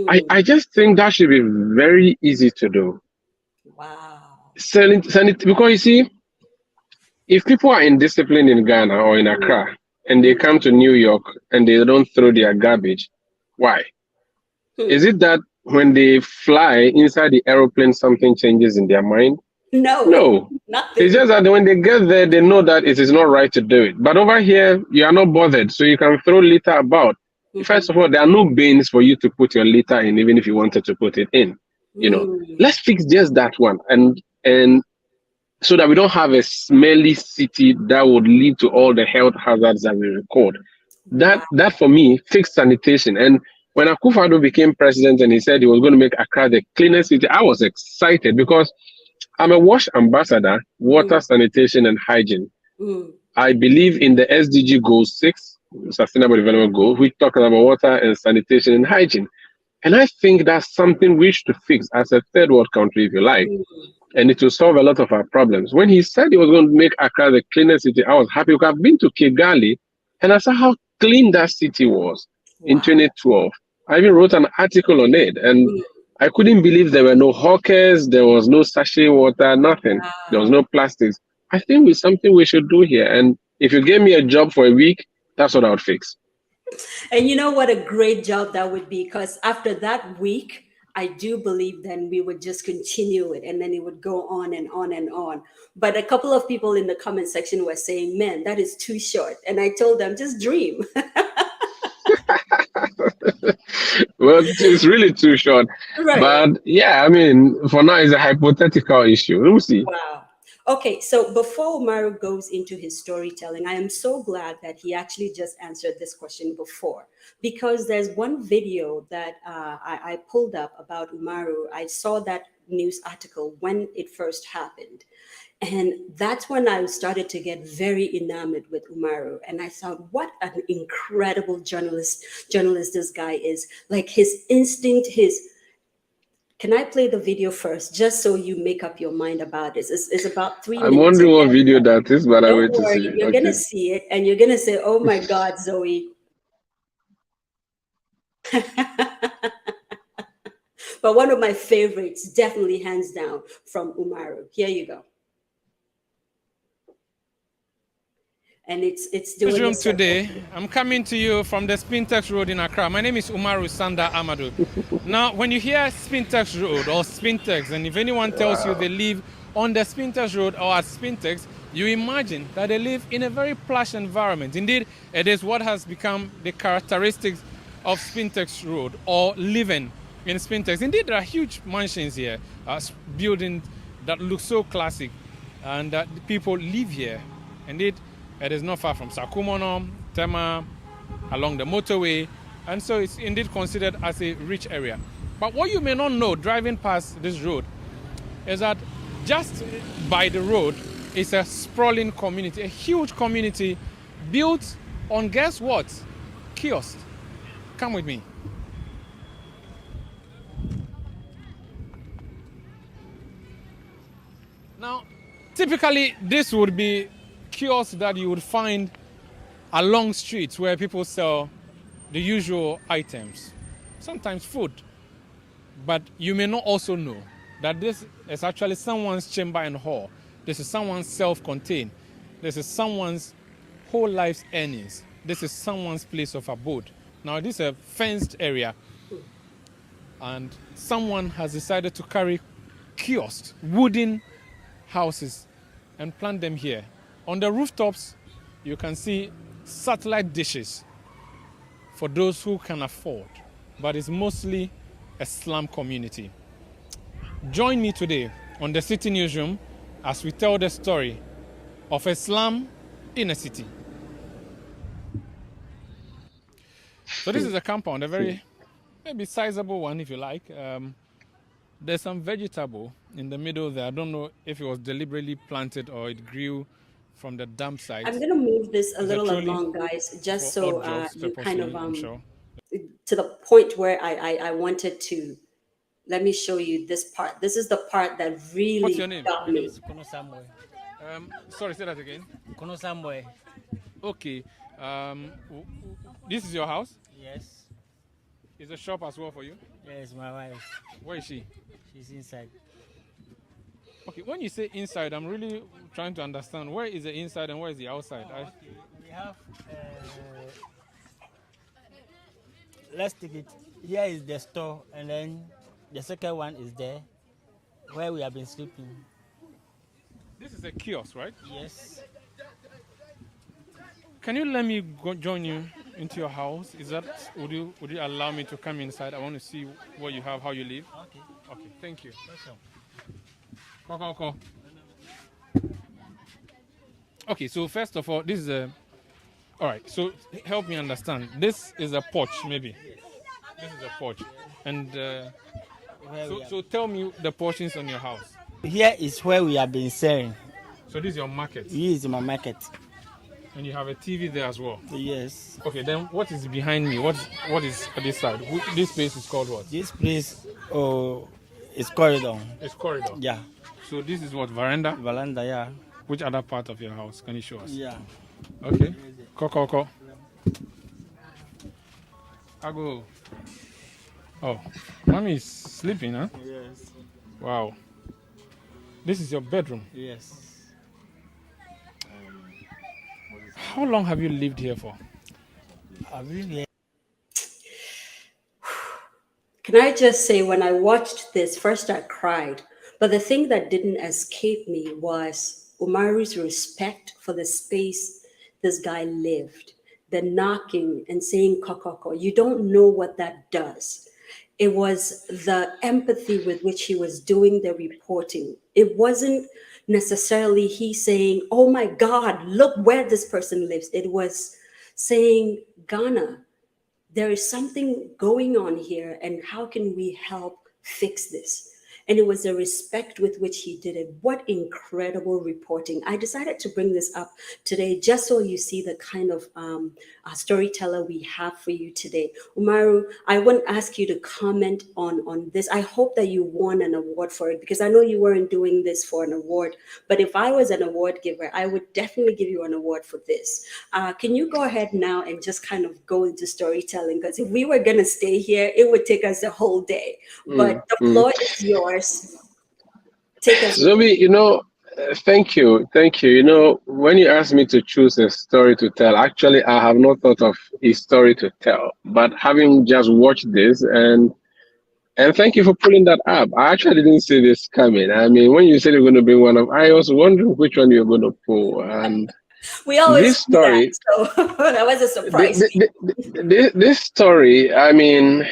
I just think that should be very easy to do. Wow. Because you see, if people are indisciplined in Ghana or in Accra and they come to New York and they don't throw their garbage, why? Is it that when they fly inside the aeroplane, something changes in their mind? No, No. nothing. It's just that when they get there, they know that it is not right to do it. But over here, you are not bothered, so you can throw litter about. First of all, there are no bins for you to put your litter in, even if you wanted to put it in. Let's fix just that one, and so that we don't have a smelly city that would lead to all the health hazards that we record. That for me fixed sanitation. And when Akufo-Addo became president and he said he was going to make Accra the cleanest city, I was excited because I'm a WASH ambassador, water, sanitation, and hygiene. I believe in the SDG Goal 6, Sustainable Development Goal, which talks about water and sanitation and hygiene. And I think that's something we should fix as a third world country, if you like. And it will solve a lot of our problems. When he said he was going to make Accra the cleanest city, I was happy because I've been to Kigali and I saw how clean that city was in 2012. I even wrote an article on it, and I couldn't believe there were no hawkers, there was no sachet water, nothing. There was no plastics. I think it's something we should do here. And if you gave me a job for a week, that's what I would fix. And you know what a great job that would be, because after that week, I do believe then we would just continue it and then it would go on and on and on. But a couple of people in the comment section were saying, man, that is too short. And I told them, just dream. Well, it's really too short. Right. But yeah, I mean, for now, it's a hypothetical issue. We'll see. Wow. Okay, so before Umaru goes into his storytelling, I am so glad that he actually just answered this question before, because there's one video that I pulled up about Umaru. I saw that news article when it first happened. And that's when I started to get very enamored with Umaru. And I thought, what an incredible journalist this guy is. Like his instinct, Can I play the video first, just so you make up your mind about it? It's about 3 minutes. I'm wondering what video that is, but I wait to see. You're going to see it, and you're going to say, oh my God, Zoe. But one of my favorites, definitely hands down, from Umaru. Here you go. And it's doing Room today. I'm coming to you from the Spintex Road in Accra. My name is Umaru Sanda Amadu. Now, when you hear Spintex Road or Spintex, and if anyone tells you they live on the Spintex Road or at Spintex, you imagine that they live in a very plush environment. Indeed, it is what has become the characteristics of Spintex Road or living in Spintex. Indeed, there are huge mansions here, buildings that look so classic, and that people live here. Indeed, it is not far from Sakumono, Tema, along the motorway, and so it's indeed considered as a rich area. But what you may not know driving past this road is that just by the road is a sprawling community, a huge community built on, guess what? Kiosk. Come with me. Now, typically this would be kiosks that you would find along streets where people sell the usual items, sometimes food. But you may not also know that this is actually someone's chamber and hall. This is someone's self-contained. This is someone's whole life's earnings. This is someone's place of abode. Now, this is a fenced area, and someone has decided to carry kiosks, wooden houses, and plant them here. On the rooftops, you can see satellite dishes for those who can afford, but it's mostly a slum community. Join me today on the City Newsroom as we tell the story of a slum in a city. So this is a compound, a very maybe sizable one if you like. There's some vegetable in the middle there. I don't know if it was deliberately planted or it grew from the dump site. I'm going to move this a little along, guys, just so you kind of to the point where I wanted to. Let me show you this part. This is the part that really What's your name? got me. Sorry, say that again. Kono Samboy. Okay. This is your house? Yes. Is a shop as well for you? Yes, my wife. Where is she? She's inside. Okay, when you say inside, I'm really trying to understand where is the inside and where is the outside. Okay. We have. Let's take it. Here is the store, and then the second one is there, where we have been sleeping. This is a kiosk, right? Yes. Can you let me join you into your house? Is that would you allow me to come inside? I want to see what you have, how you live. Okay. Okay, thank you. Welcome. Call. Okay, so first of all, this is a. All right, so help me understand. This is a porch, maybe. This is a porch, and so tell me the portions on your house. Here is where we have been selling. So this is your market. Here is my market. And you have a TV there as well. Yes. Okay, then what is behind me? What is at this side? This place is called what? This place, is corridor. It's corridor. Yeah. So this is what, veranda? Veranda, yeah. Which other part of your house? Can you show us? Yeah. Okay. Call. I go. Oh, mommy is sleeping, huh? Yes. Wow. This is your bedroom? Yes. How long have you lived here for? I've lived here. Can I just say, when I watched this, first I cried, but the thing that didn't escape me was Umaru's respect for the space this guy lived. The knocking and saying kokoko. You don't know what that does. It was the empathy with which he was doing the reporting. It wasn't necessarily he saying, oh my God, look where this person lives. It was saying, Ghana, there is something going on here, and how can we help fix this? And it was the respect with which he did it. What incredible reporting. I decided to bring this up today just so you see the kind of storyteller we have for you today. Umaru, I want to ask you to comment on this. I hope that you won an award for it, because I know you weren't doing this for an award, but if I was an award giver, I would definitely give you an award for this. Can you go ahead now and just kind of go into storytelling? Because if we were going to stay here, it would take us the whole day. But the floor is yours. Take us. Zoe, thank you. When you asked me to choose a story to tell, actually, I have not thought of a story to tell. But having just watched this, and thank you for pulling that up. I actually didn't see this coming. I mean, when you said you're going to bring one up, I was wondering which one you're going to pull. And we always this story, that, so that was a surprise. This story, I mean,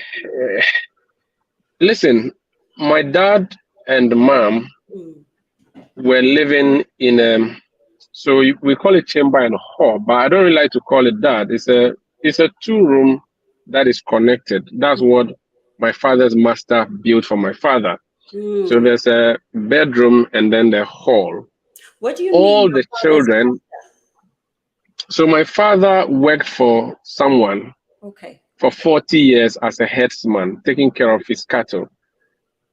listen, my dad and mom were living in so we call it chamber and hall, but I don't really like to call it that. It's a two-room that is connected. That's what my father's master built for my father. So there's a bedroom and then the hall. What do you all mean? The children. So my father worked for someone for 40 years as a herdsman, taking care of his cattle.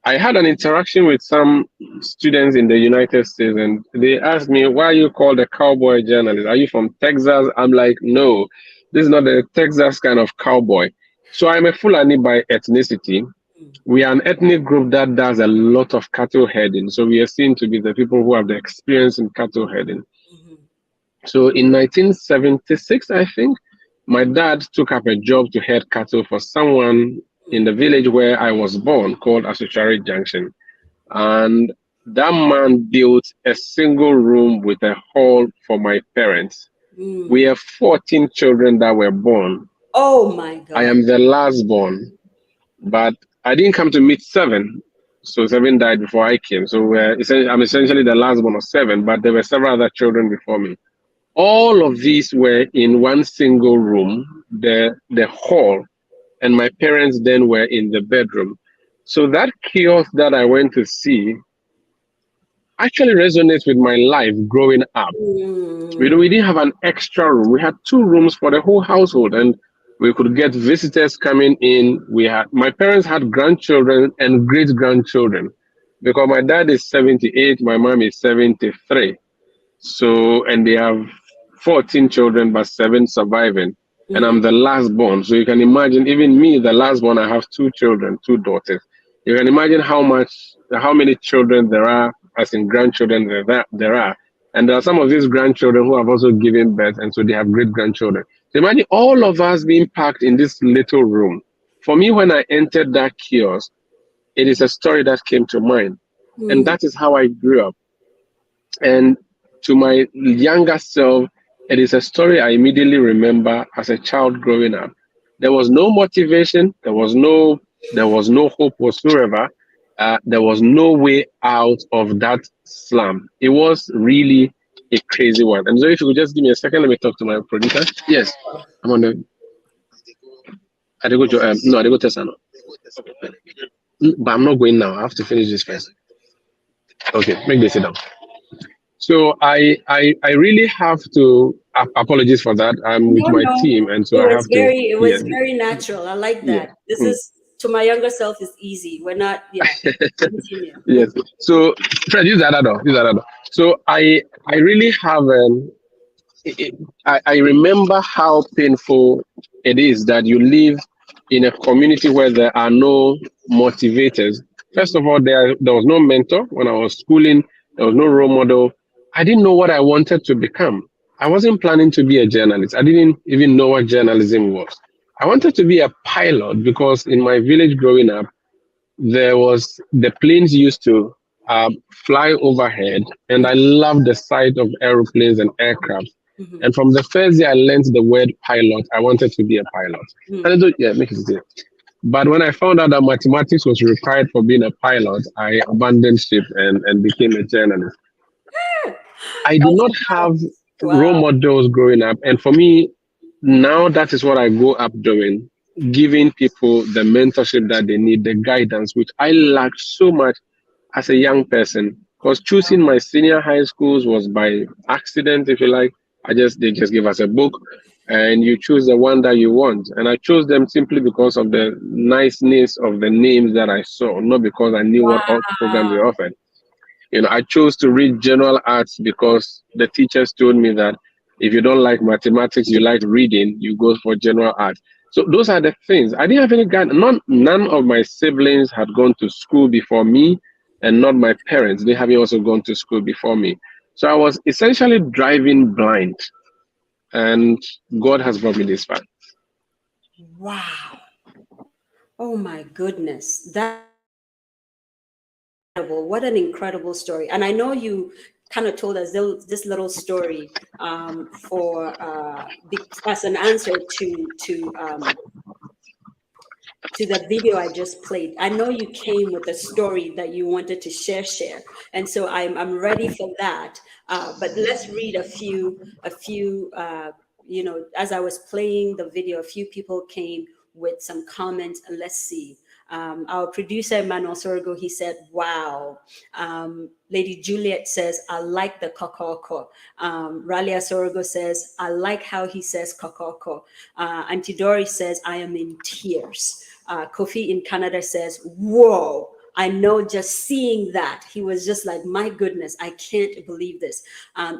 I had an interaction with some students in the United States, and they asked me, why are you called a cowboy journalist? Are you from Texas? I'm like, no, this is not a Texas kind of cowboy. So I'm a Fulani by ethnicity. We are an ethnic group that does a lot of cattle herding. So we are seen to be the people who have the experience in cattle herding. So in 1976, I think, my dad took up a job to herd cattle for someone in the village where I was born, called Asuchari Junction. And that man built a single room with a hall for my parents. We have 14 children that were born. Oh my God. I am the last born, but I didn't come to meet 7. So 7 died before I came. So I'm essentially the last born of 7, but there were several other children before me. All of these were in one single room, the hall, and my parents then were in the bedroom. So that kiosk that I went to see actually resonates with my life growing up. We didn't have an extra room. We had 2 rooms for the whole household, and we could get visitors coming in. My parents had grandchildren and great-grandchildren, because my dad is 78, my mom is 73. So, and they have 14 children, but 7 surviving. And I'm the last born. So you can imagine, even me, the last born, I have 2 children, 2 daughters. You can imagine how many children there are, as in grandchildren there are. And there are some of these grandchildren who have also given birth, and so they have great grandchildren. So imagine all of us being packed in this little room. For me, when I entered that kiosk, it is a story that came to mind. And that is how I grew up. And to my younger self, it is a story I immediately remember as a child growing up. There was no motivation, there was no hope whatsoever. There was no way out of that slum. It was really a crazy one. And so if you could just give me a second, let me talk to my producer. Yes, I'm on the I go to no, I go to Tesano. But I'm not going now. I have to finish this first. Okay, make this sit down. So I really have to apologize for that. I'm with my team, and so I have to. It was very natural. I like that. This is to my younger self is easy. We're not. Yeah. Continue. Yes. So Fred, use that other. So I really have I remember how painful it is that you live in a community where there are no motivators. First of all, there was no mentor when I was schooling. There was no role model. I didn't know what I wanted to become. I wasn't planning to be a journalist. I didn't even know what journalism was. I wanted to be a pilot because in my village growing up, the planes used to fly overhead, and I loved the sight of aeroplanes and aircraft. And from the first day I learned the word pilot, I wanted to be a pilot. And I thought, yeah, make it clear. But when I found out that mathematics was required for being a pilot, I abandoned ship and became a journalist. I did not have role models growing up. And for me, now that is what I go up doing, giving people the mentorship that they need, the guidance, which I lacked so much as a young person. Because choosing my senior high schools was by accident, if you like. They just give us a book and you choose the one that you want. And I chose them simply because of the niceness of the names that I saw, not because I knew what programs they offered. I chose to read general arts because the teachers told me that if you don't like mathematics, you like reading, you go for general arts. So those are the things. I didn't have any guidance. None of my siblings had gone to school before me, and not my parents. They haven't also gone to school before me. So I was essentially driving blind, and God has brought me this far. Wow. Oh my goodness. What an incredible story. And I know you kind of told us this little story as an answer to the video I just played. I know you came with a story that you wanted to share. And so I'm ready for that. But let's read a few, as I was playing the video, a few people came with some comments. And let's see. Our producer, Emmanuel Sorgo, he said, wow. Lady Juliet says, I like the kokoko. Ralia Sorgo says, I like how he says kokoko. Auntie Dory says, I am in tears. Kofi in Canada says, whoa. I know just seeing that, he was just like, my goodness, I can't believe this.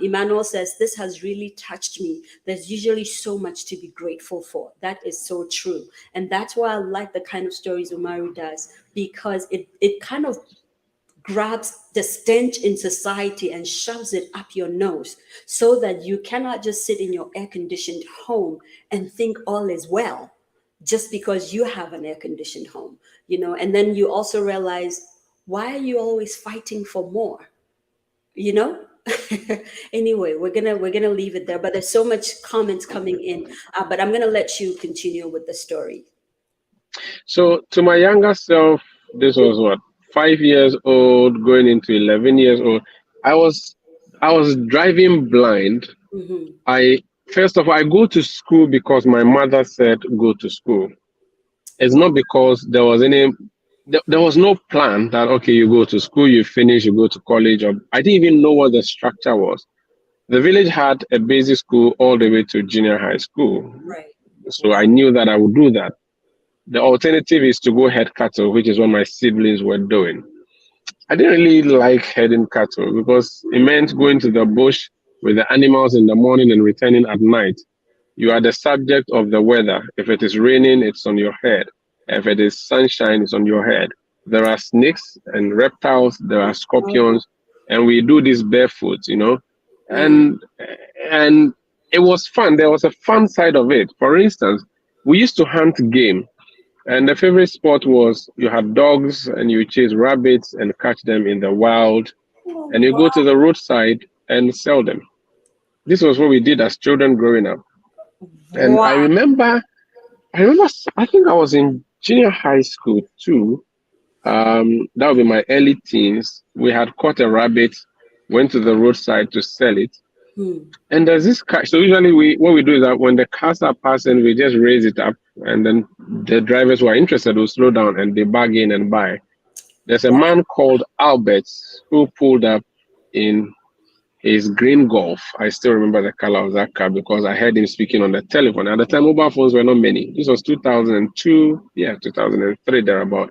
Emmanuel says, this has really touched me. There's usually so much to be grateful for. That is so true. And that's why I like the kind of stories Umaru does, because it kind of grabs the stench in society and shoves it up your nose so that you cannot just sit in your air-conditioned home and think all is well just because you have an air-conditioned home, and then you also realize, why are you always fighting for more? Anyway, we're gonna leave it there, but there's so much comments coming in, but I'm gonna let you continue with the story. So to my younger self, this was what, 5 years old, going into 11 years old. I was driving blind. First of all, I go to school because my mother said go to school. It's not because there was no plan that, okay, you go to school, you finish, you go to college. Or I didn't even know what the structure was. The village had a basic school all the way to junior high school. Right. So I knew that I would do that. The alternative is to go head cattle, which is what my siblings were doing. I didn't really like heading cattle because it meant going to the bush with the animals in the morning and returning at night. You are the subject of the weather. If it is raining, it's on your head. If it is sunshine, it's on your head. There are snakes and reptiles, there are scorpions, and we do this barefoot, you know. And and it was fun. There was a fun side of it. For instance, we used to hunt game, and the favorite sport was you had dogs and you chase rabbits and catch them in the wild, and you go to the roadside and sell them. This was what we did as children growing up. And I think I was in junior high school too. That would be my early teens. We had caught a rabbit, went to the roadside to sell it. And there's this car. So usually what we do is that when the cars are passing, we just raise it up, and then the drivers who are interested will slow down and they bargain and buy. There's a man called Albert who pulled up in his green Golf. I still remember the color of that car because I heard him speaking on the telephone. At the time, mobile phones were not many. This was 2002, 2003, thereabout.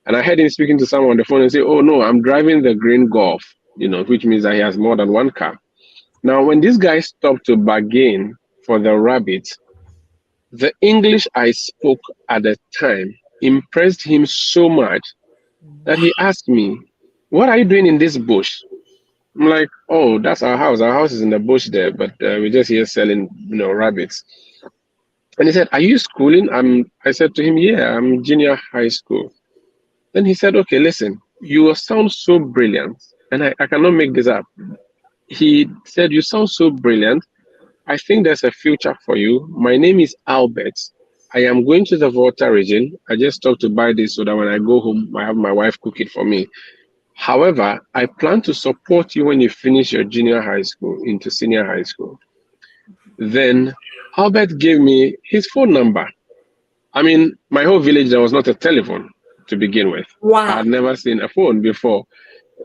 And I heard him speaking to someone on the phone and say, "Oh no, I'm driving the green Golf," you know, which means that he has more than one car. Now, when this guy stopped to bargain for the rabbit, the English I spoke at the time impressed him so much that he asked me, "What are you doing in this bush?" I'm like, "Oh, that's our house. Our house is in the bush there, but we're just here selling, you know, rabbits." And he said, "Are you schooling?" I said to him, "Yeah, I'm junior high school." Then he said, "Okay, listen, you sound so brilliant," and I cannot make this up. He said, "You sound so brilliant. I think there's a future for you. My name is Albert. I am going to the Volta region. I just stopped to buy this so that when I go home, I have my wife cook it for me. However, I plan to support you when you finish your junior high school into senior high school." Then Albert gave me his phone number. I mean, my whole village, there was not a telephone to begin with. Wow. I had never seen a phone before.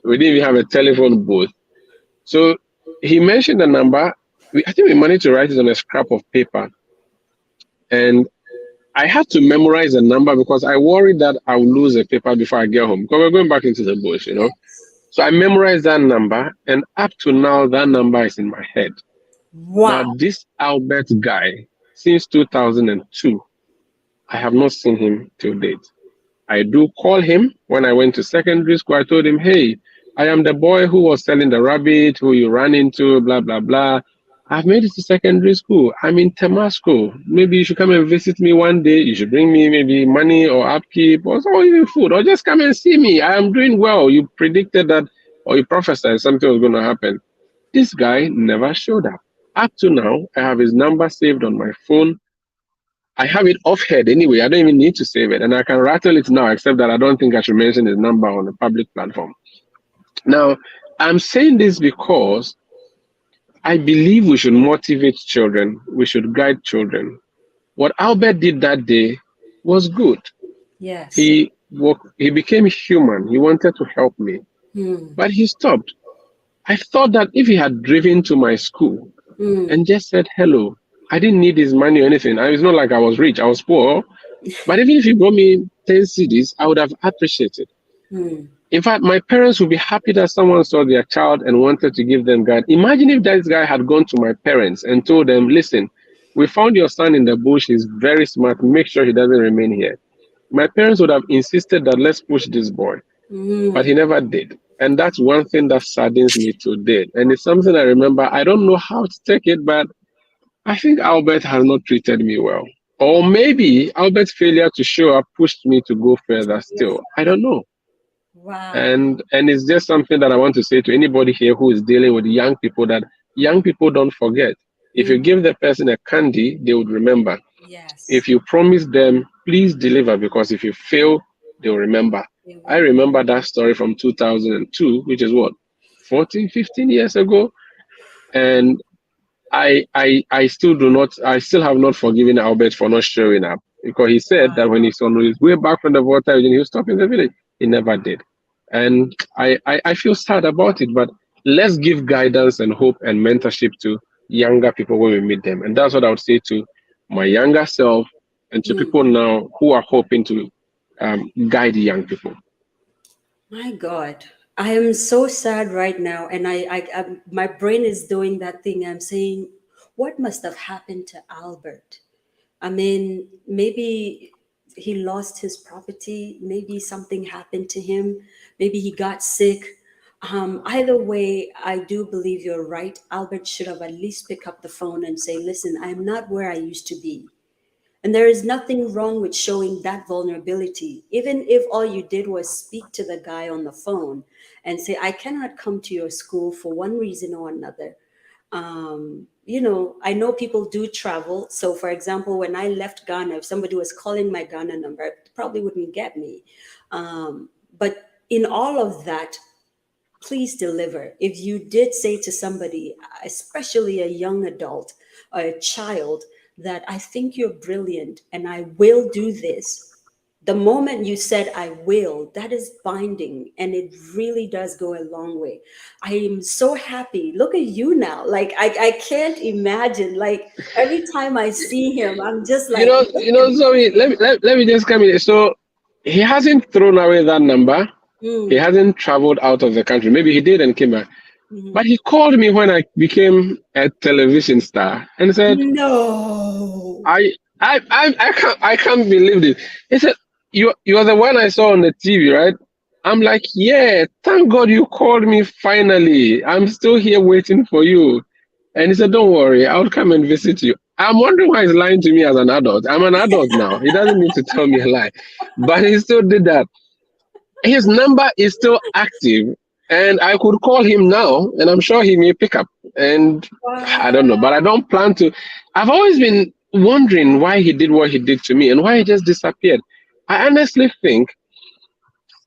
We didn't even have a telephone booth. So he mentioned the number. I think we managed to write it on a scrap of paper. And I had to memorize the number because I worried that I would lose the paper before I get home because we're going back into the bush, you know. So I memorized that number, and up to now, that number is in my head. Wow. Now, this Albert guy, since 2002, I have not seen him till date. I do call him. When I went to secondary school, I told him, "Hey, I am the boy who was selling the rabbit, who you ran into, blah, blah, blah. I've made it to secondary school. I'm in Temasco. Maybe you should come and visit me one day. You should bring me maybe money or upkeep or even food, or just come and see me. I am doing well. You predicted that, or you prophesied something was going to happen." This guy never showed up. Up to now, I have his number saved on my phone. I have it off head anyway. I don't even need to save it. And I can rattle it now, except that I don't think I should mention his number on a public platform. Now, I'm saying this because I believe we should motivate children. We should guide children. What Albert did that day was good. Yes. He became human. He wanted to help me, but he stopped. I thought that if he had driven to my school and just said hello, I didn't need his money or anything. It's not like I was rich. I was poor. But even if he brought me 10 CDs, I would have appreciated. In fact, my parents would be happy that someone saw their child and wanted to give them guide. Imagine if that guy had gone to my parents and told them, "Listen, we found your son in the bush. He's very smart. Make sure he doesn't remain here." My parents would have insisted that let's push this boy. But he never did. And that's one thing that saddens me today. And it's something I remember. I don't know how to take it, but I think Albert has not treated me well. Or maybe Albert's failure to show up pushed me to go further still. I don't know. Wow. And it's just something that I want to say to anybody here who is dealing with young people, that young people don't forget. If you give the person a candy, they would remember. Yes. If you promise them, please deliver, because if you fail, they'll remember. I remember that story from 2002, which is what, 14, 15 years ago. And I still have not forgiven Albert for not showing up, because he said that when he's on his way back from the water, he will stop in the village. He never did. And I feel sad about it, but let's give guidance and hope and mentorship to younger people when we meet them. And that's what I would say to my younger self and to people now who are hoping to guide young people. My God. I am so sad right now, and my brain is doing that thing. I'm saying, what must have happened to Albert? I mean, maybe he lost his property. Maybe something happened to him. Maybe he got sick. Either way, I do believe you're right. Albert should have at least picked up the phone and say, "Listen, I'm not where I used to be." And there is nothing wrong with showing that vulnerability, even if all you did was speak to the guy on the phone and say, "I cannot come to your school for one reason or another." I know people do travel. So, for example, when I left Ghana, if somebody was calling my Ghana number, it probably wouldn't get me. But in all of that, please deliver. If you did say to somebody, especially a young adult or a child, that I think you're brilliant and I will do this, the moment you said I will, that is binding, and it really does go a long way. I am so happy. Look at you now. Like I can't imagine. Like every time I see him, I'm just like, Sorry, let me just come in. So he hasn't thrown away that number. He mm, hasn't traveled out of the country. Maybe he did and came back. mhm. But he called me when I became a television star and said, No. I can't believe this. He said, you're the one I saw on the TV, right? I'm like, yeah, thank God you called me finally. I'm still here waiting for you. And he said, don't worry, I'll come and visit you. I'm wondering why he's lying to me as an adult. I'm an adult now. He doesn't need to tell me a lie. But he still did that. His number is still active. And I could call him now, and I'm sure he may pick up. And I don't know, but I don't plan to. I've always been wondering why he did what he did to me and why he just disappeared. I honestly think,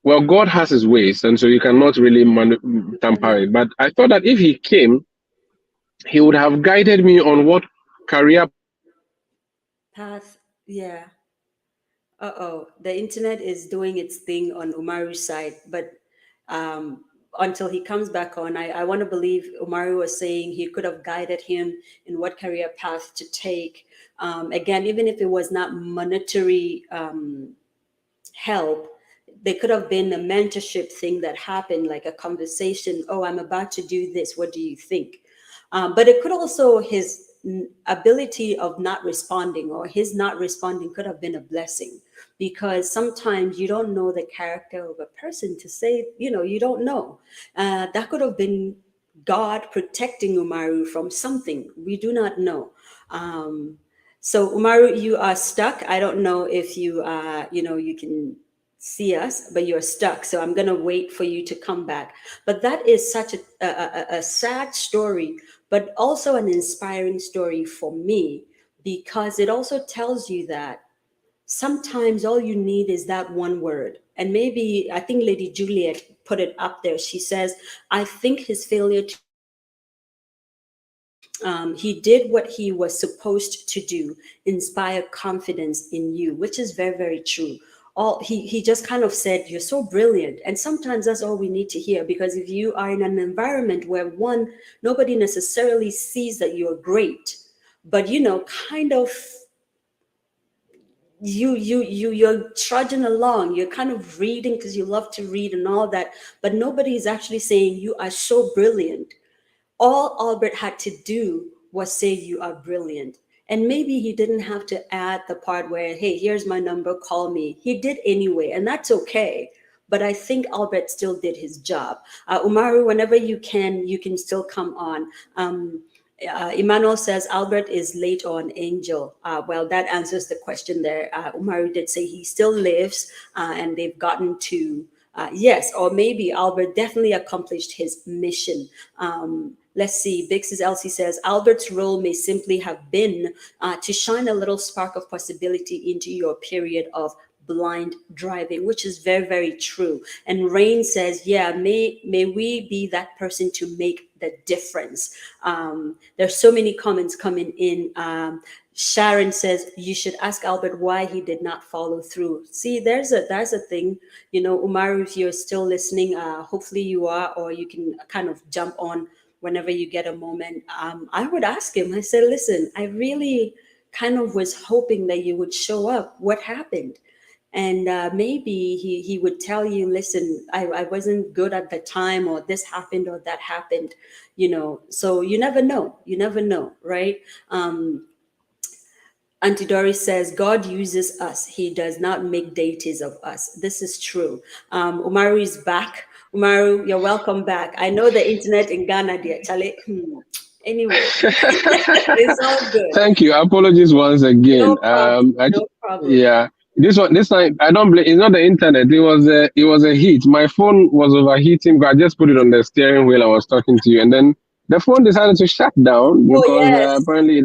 well, God has his ways, and so you cannot really tamper it. But I thought that if he came, he would have guided me on what career Path, yeah. Uh-oh, the internet is doing its thing on Umaru's side, but until he comes back on, I want to believe Umaru was saying he could have guided him in what career path to take. Again, even if it was not monetary help, there could have been a mentorship thing that happened, like a conversation. "Oh, I'm about to do this. What do you think?" But it could also, his ability of not responding or his not responding could have been a blessing, because sometimes you don't know the character of a person to say, you don't know. That could have been God protecting Umaru from something. We do not know. So Umaru, you are stuck. I don't know if you can see us, but you're stuck. So I'm gonna wait for you to come back. But that is such a sad story, but also an inspiring story for me, because it also tells you that sometimes all you need is that one word. And maybe, I think Lady Juliet put it up there. She says, "I think his failure to he did what he was supposed to do, inspire confidence in you," which is very, very true. He just kind of said, "You're so brilliant." And sometimes that's all we need to hear, because if you are in an environment where nobody necessarily sees that you're great, but kind of you're trudging along, you're kind of reading because you love to read and all that, but nobody is actually saying you are so brilliant. All Albert had to do was say you are brilliant. And maybe he didn't have to add the part where, "Hey, here's my number, call me." He did anyway, and that's okay. But I think Albert still did his job. Umaru, whenever you can still come on. Emmanuel says Albert is late on Angel. Well, that answers the question there. Umaru did say he still lives, and they've gotten to, yes, or maybe Albert definitely accomplished his mission. Let's see. Bix's Elsie says Albert's role may simply have been to shine a little spark of possibility into your period of blind driving, which is very, very true. And Rain says, yeah, may we be that person to make the difference. There's so many comments coming in. Sharon says you should ask Albert why he did not follow through. See, there's a thing. Umaru, if you're still listening, hopefully you are, or you can kind of jump on whenever you get a moment. I would ask him. I said, "Listen, I really kind of was hoping that you would show up. What happened?" And maybe he would tell you, listen, I wasn't good at the time, or this happened or that happened, so you never know. You never know, right? Auntie Doris says, God uses us. He does not make deities of us. This is true. Umaru is back. Umaru, you're welcome back. I know the internet in Ghana, dear Chale. Anyway, it's all good. Thank you. Apologies once again. No problem. No problem. Yeah. This time I don't blame. It's not the internet. It was a heat. My phone was overheating, but I just put it on the steering wheel. I was talking to you, and then the phone decided to shut down because apparently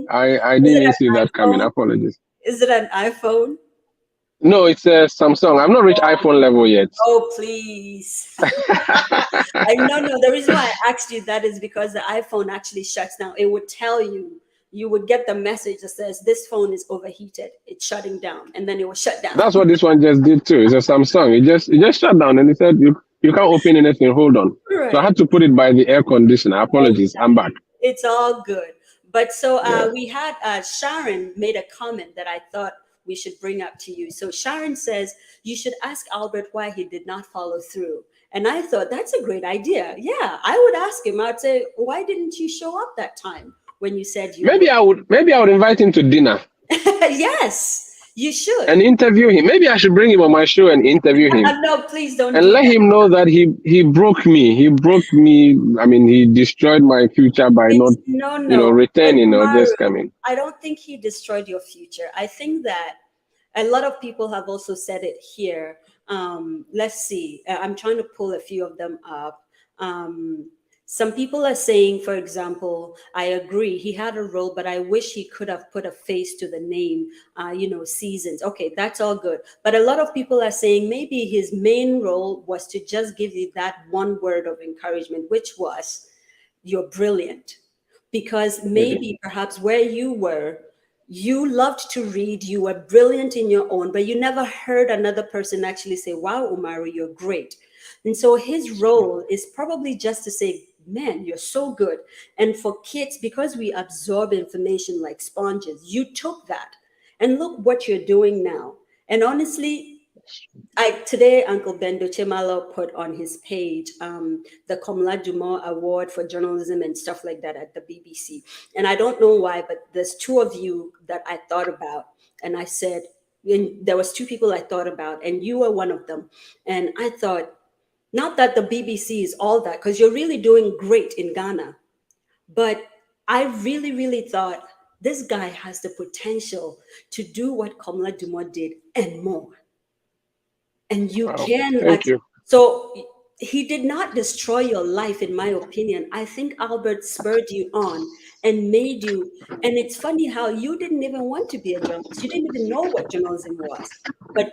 I didn't even see that coming. Apologies. Is it an iPhone? No, it's a Samsung. I've not reached iPhone level yet. Oh, please. No. The reason why I asked you that is because the iPhone actually shuts down. It would tell you. You would get the message that says this phone is overheated. It's shutting down, and then it will shut down. That's what this one just did too. It's a Samsung. It just shut down, and it said you can't open anything. Hold on. Right. So I had to put it by the air conditioner. Apologies. I'm back. It's all good. But so we had Sharon made a comment that I thought we should bring up to you. So Sharon says you should ask Albert why he did not follow through. And I thought that's a great idea. Yeah, I would ask him. I'd say, why didn't you show up that time? When you said you maybe I would invite him to dinner. Yes, you should. And interview him. Maybe I should bring him on my show and interview him. No, please don't. And let him know that he broke me. He broke me. I mean, he destroyed my future by returning or just coming. I don't think he destroyed your future. I think that a lot of people have also said it here. Let's see. I'm trying to pull a few of them up. Some people are saying, for example, I agree, he had a role, but I wish he could have put a face to the name, Seasons. Okay, that's all good. But a lot of people are saying maybe his main role was to just give you that one word of encouragement, which was, you're brilliant. Because maybe perhaps where you were, you loved to read, you were brilliant in your own, but you never heard another person actually say, wow, Umaru, you're great. And so his role is probably just to say, man, you're so good. And for kids, because we absorb information like sponges, you took that and look what you're doing now. And honestly, today Uncle Bendo Chemalo put on his page the Komla Dumont Award for journalism and stuff like that at the BBC. And I don't know why, but there's two of you that I thought about. And I said, there was two people I thought about, and you were one of them. And I thought, not that the BBC is all that, because you're really doing great in Ghana. But I really, really thought this guy has the potential to do what Komla Dumont did and more. And you can. Thank you. So he did not destroy your life, in my opinion. I think Albert spurred you on and made you. And it's funny how you didn't even want to be a journalist. You didn't even know what journalism was. But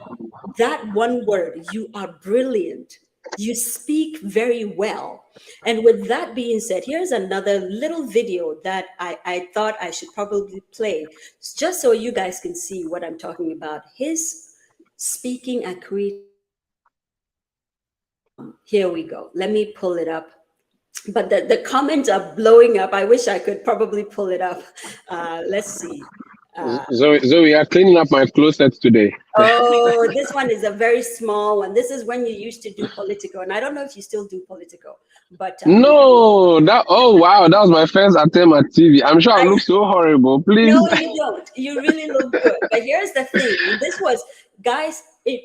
that one word, you are brilliant. You speak very well. And with that being said, here's another little video that I thought I should probably play, just so you guys can see what I'm talking about. His speaking and creating. Here we go. Let me pull it up. But the comments are blowing up. I wish I could probably pull it up. Let's see. Zoe, are cleaning up my closet today. Oh, this one is a very small one. This is when you used to do Politico, and I don't know if you still do Politico, but no, wow, that was my first attempt at TV. I'm sure I look so horrible. Please. No, you don't. You really look good. But here's the thing. This was, guys,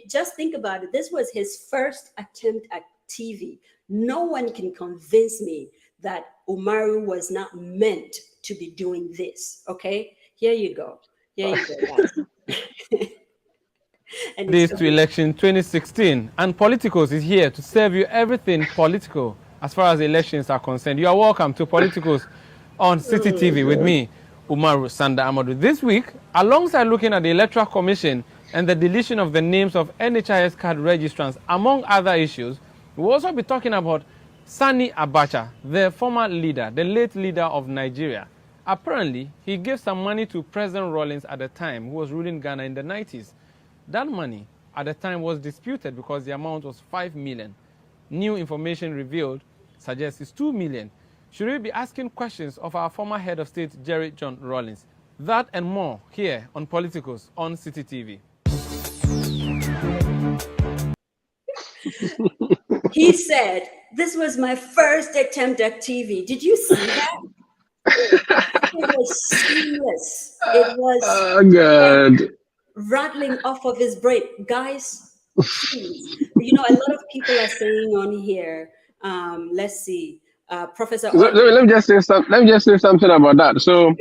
just think about it. This was his first attempt at TV. No one can convince me that Umaru was not meant to be doing this. Okay. Here you go. Here you go, guys. Days to election 2016, and Politicos is here to serve you everything political as far as elections are concerned. You are welcome to Politicos on City TV with me, Umaru Sanda Amadu. This week, alongside looking at the Electoral Commission and the deletion of the names of NHIS card registrants, among other issues, we'll also be talking about Sani Abacha, the former leader, the late leader of Nigeria. Apparently, he gave some money to President Rawlings at the time, who was ruling Ghana in the 90s. That money at the time was disputed because the amount was 5 million. New information revealed suggests it's 2 million. Should we be asking questions of our former head of state, Jerry John Rawlings? That and more here on Politicos on City TV. He said, "This was my first attempt at TV." Did you see that? It was seamless. It was Oh, God. rattling off of his brain. Guys, please. You know, a lot of people are saying on here, let's see, Professor So, Audrey. let me just say something about that. So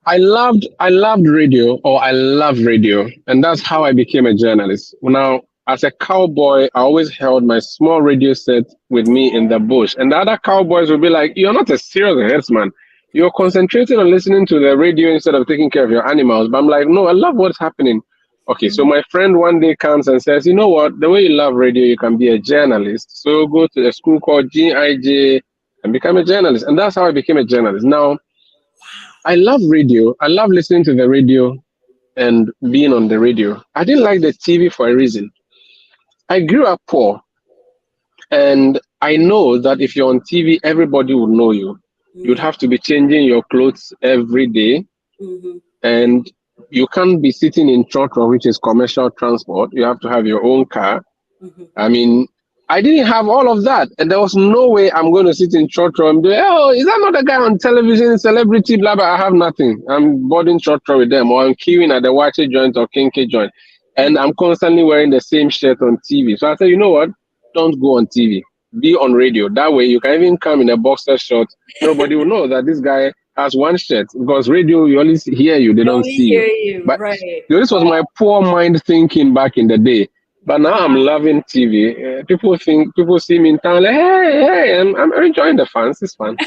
I loved radio, or I love radio, and that's how I became a journalist. Now, as a cowboy, I always held my small radio set with me in the bush, and the other cowboys would be like, "You're not a serious herdsman. You're concentrating on listening to the radio instead of taking care of your animals." But I'm like, "No, I love what's happening." Okay, so my friend one day comes and says, "You know what? The way you love radio, you can be a journalist. So go to a school called GIJ and become a journalist." And that's how I became a journalist. Now, I love radio. I love listening to the radio and being on the radio. I didn't like the TV for a reason. I grew up poor, and I know that if you're on TV, everybody would know you. You'd have to be changing your clothes every day, and you can't be sitting in choo, which is commercial transport. You have to have your own car. I mean, I didn't have all of that, and there was no way I'm going to sit in choo and be, "Oh, is that not the guy on television, celebrity, blah, blah." I have nothing. I'm boarding choo with them, or I'm queuing at the Wache joint or Kinke joint, and I'm constantly wearing the same shirt on TV. So I said, "You know what? Don't go on TV. Be on radio. That way you can even come in a boxer short. Nobody will know that this guy has one shirt, because radio, you only hear you, they don't Only see hear you." you, But right? this was my poor mind thinking back in the day. But now I'm loving TV. People see me in town like, "Hey, I'm enjoying the fans. It's fun."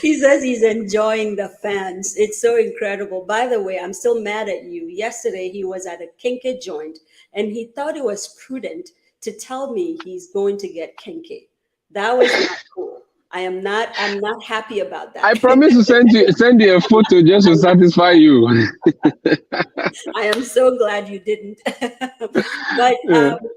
He says he's enjoying the fans. It's so incredible. By the way, I'm still mad at you. Yesterday, he was at a kinky joint, and he thought it was prudent to tell me he's going to get kinky. That was not cool. I'm not happy about that. I promise to send you a photo just to satisfy you. I am so glad you didn't. But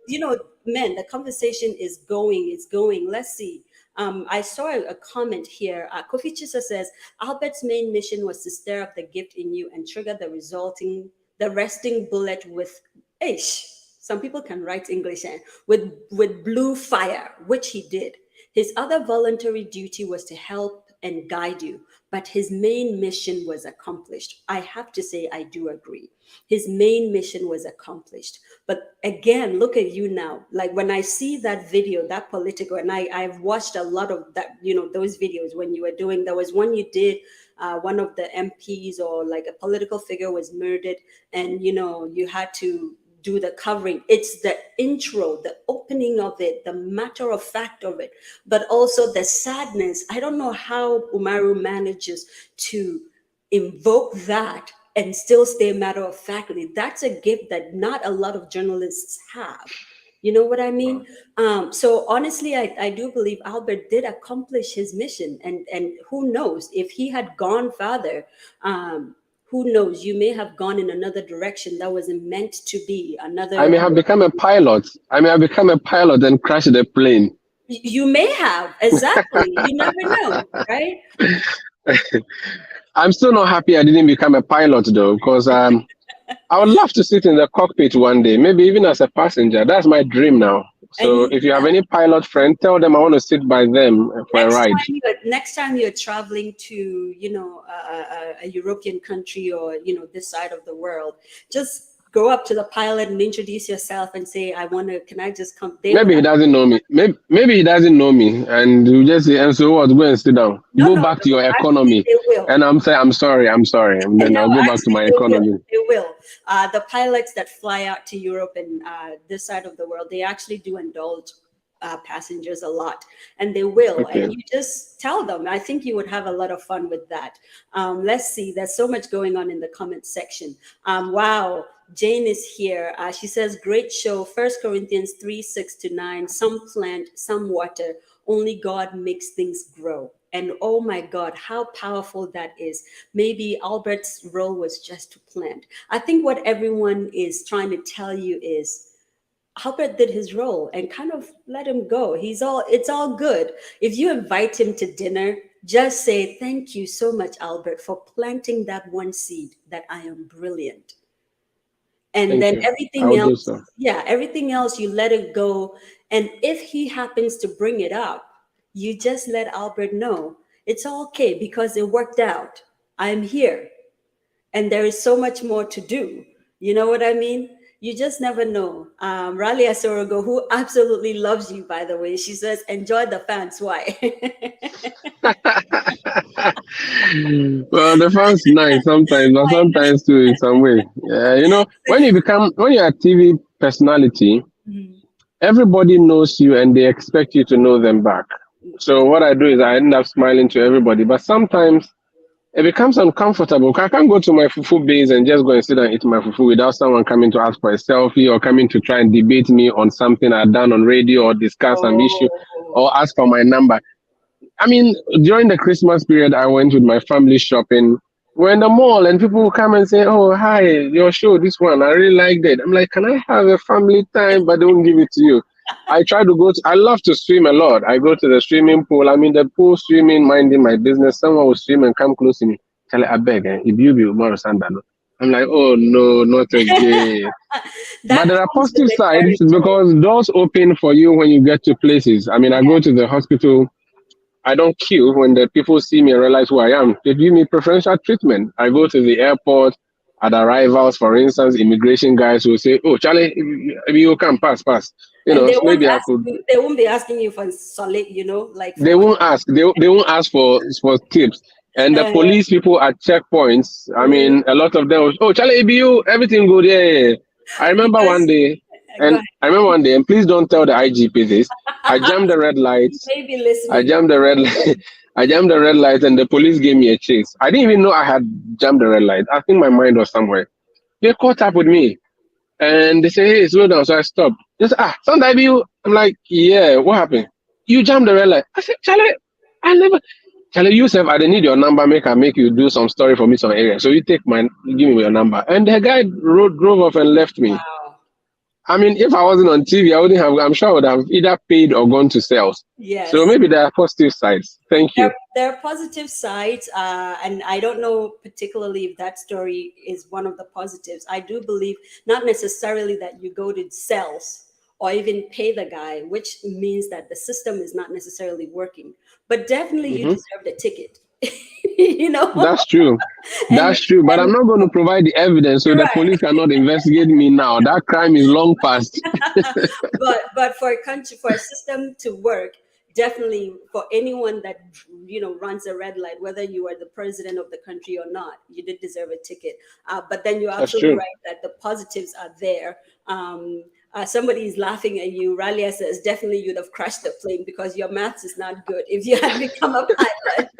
you know, man, the conversation is going. It's going. Let's see. I saw a comment here. Kofi Chisa says Albert's main mission was to stir up the gift in you and trigger the resting bullet with ish. Some people can write English with blue fire, which he did. His other voluntary duty was to help and guide you, but his main mission was accomplished. I have to say, I do agree. His main mission was accomplished. But again, look at you now. Like when I see that video, that political, and I've watched a lot of that, you know, those videos when you were doing, there was one you did, one of the MPs or like a political figure was murdered, and, you know, you had to do the covering. It's the intro, the opening of it, the matter of fact of it, but also the sadness. I don't know how Umaru manages to invoke that and still stay matter of factly. That's a gift that not a lot of journalists have. You know what I mean? So honestly, I do believe Albert did accomplish his mission, and who knows if he had gone further, who knows, you may have gone in another direction that wasn't meant to be another. I may have become a pilot. And crashed the plane. You may have, exactly. You never know, right? I'm still not happy I didn't become a pilot though, because I would love to sit in the cockpit one day, maybe even as a passenger. That's my dream now. So if you have any pilot friend, tell them I want to sit by them for a ride. Next time you're traveling to, you know, a European country or, you know, this side of the world, just go up to the pilot and introduce yourself and say, can I just come? Maybe he doesn't know me. Maybe he doesn't know me, and you just say, "And so what? Go and sit down. Go back to your economy." And I'm saying, I'm sorry. And then I'll go back to my economy. They will. The pilots that fly out to Europe and this side of the world, they actually do indulge passengers a lot, and they will. Okay. And you just tell them. I think you would have a lot of fun with that. Let's see. There's so much going on in the comment section. Wow. Jane is here. She says, great show. 1 Corinthians 3:6-9. Some plant, some water. Only God makes things grow. And oh my God, how powerful that is. Maybe Albert's role was just to plant. I think what everyone is trying to tell you is Albert did his role and kind of let him go. It's all good. If you invite him to dinner, just say, thank you so much, Albert, for planting that one seed that I am brilliant. And Thank then you. I everything will do else, so. yeah, everything else you let it go. And if he happens to bring it up, you just let Albert know it's okay because it worked out. I'm here and there is so much more to do. You know what I mean? You just never know. Ralia Sorogo, who absolutely loves you, by the way, she says, enjoy the fans. Why? Well, the fans nice sometimes, but sometimes too in some way. Yeah, you know, when you're a TV personality, Mhm. everybody knows you and they expect you to know them back. So what I do is I end up smiling to everybody, but sometimes it becomes uncomfortable. I can't go to my fufu base and just go and sit and eat my fufu without someone coming to ask for a selfie or coming to try and debate me on something I've done on radio or discuss some issue Oh, or ask for my number. I mean, during the Christmas period, I went with my family shopping. We're in the mall and people will come and say, "Oh, hi, your show, this one, I really liked it." I'm like, "Can I have a family time?" But they won't give it to you. I love to swim a lot. I go to the swimming pool. I'm in the pool swimming, minding my business. Someone will swim and come close to me. Chale, I beg, if you be Umaru Sanda, no. I'm like, "Oh, no, not again." But that there are comes with positive the sides territory. because doors open for you when you get to places. I mean, I go to the hospital. I don't queue when the people see me and realize who I am. They give me preferential treatment. I go to the airport at arrivals, for instance, immigration guys will say, "Oh, Charlie, you can pass." You And know, they so won't maybe I ask could. you, they won't be asking you for solid, like They for won't ask. They won't ask for tips. And the uh, police people at checkpoints, I mm, mean, a lot of them was, "Oh, Charlie, you, everything good, yeah." I remember because one day, go and please don't tell the IGP this. I ahead. jammed the red lights. Maybe I listening. jammed the red light. I jammed the red light, and the police gave me a chase. I didn't even know I had jammed the red light. I think my mind was somewhere. They caught up with me, and they say, "Hey, slow down." So I stopped. They said, "Sometimes you." I'm like, "Yeah, what happened?" "You jammed the red light." I said, "Charlie, I never." "Charlie, you said I didn't need your number. I make you do some story for me, some area. So you give me your number." And the guy drove off and left me. Wow. I mean, if I wasn't on TV, I wouldn't have. I'm sure I would have either paid or gone to sales. So Yes. maybe there are positive sides. Thank you. There are positive sides, and I don't know particularly if that story is one of the positives. I do believe not necessarily that you go to sales or even pay the guy, which means that the system is not necessarily working, but definitely you Hmm. deserve the ticket, you know? That's true. and That's true. But I'm and not going to provide the evidence, so the right. police cannot investigate me now. That crime is long past. But for a country, for a system to work, definitely for anyone that runs a red light, whether you are the president of the country or not, you did deserve a ticket. But then you're That's absolutely true. right that the positives are there. Somebody is laughing at you. Ralia says definitely you'd have crashed the plane because your maths is not good if you had become a pilot.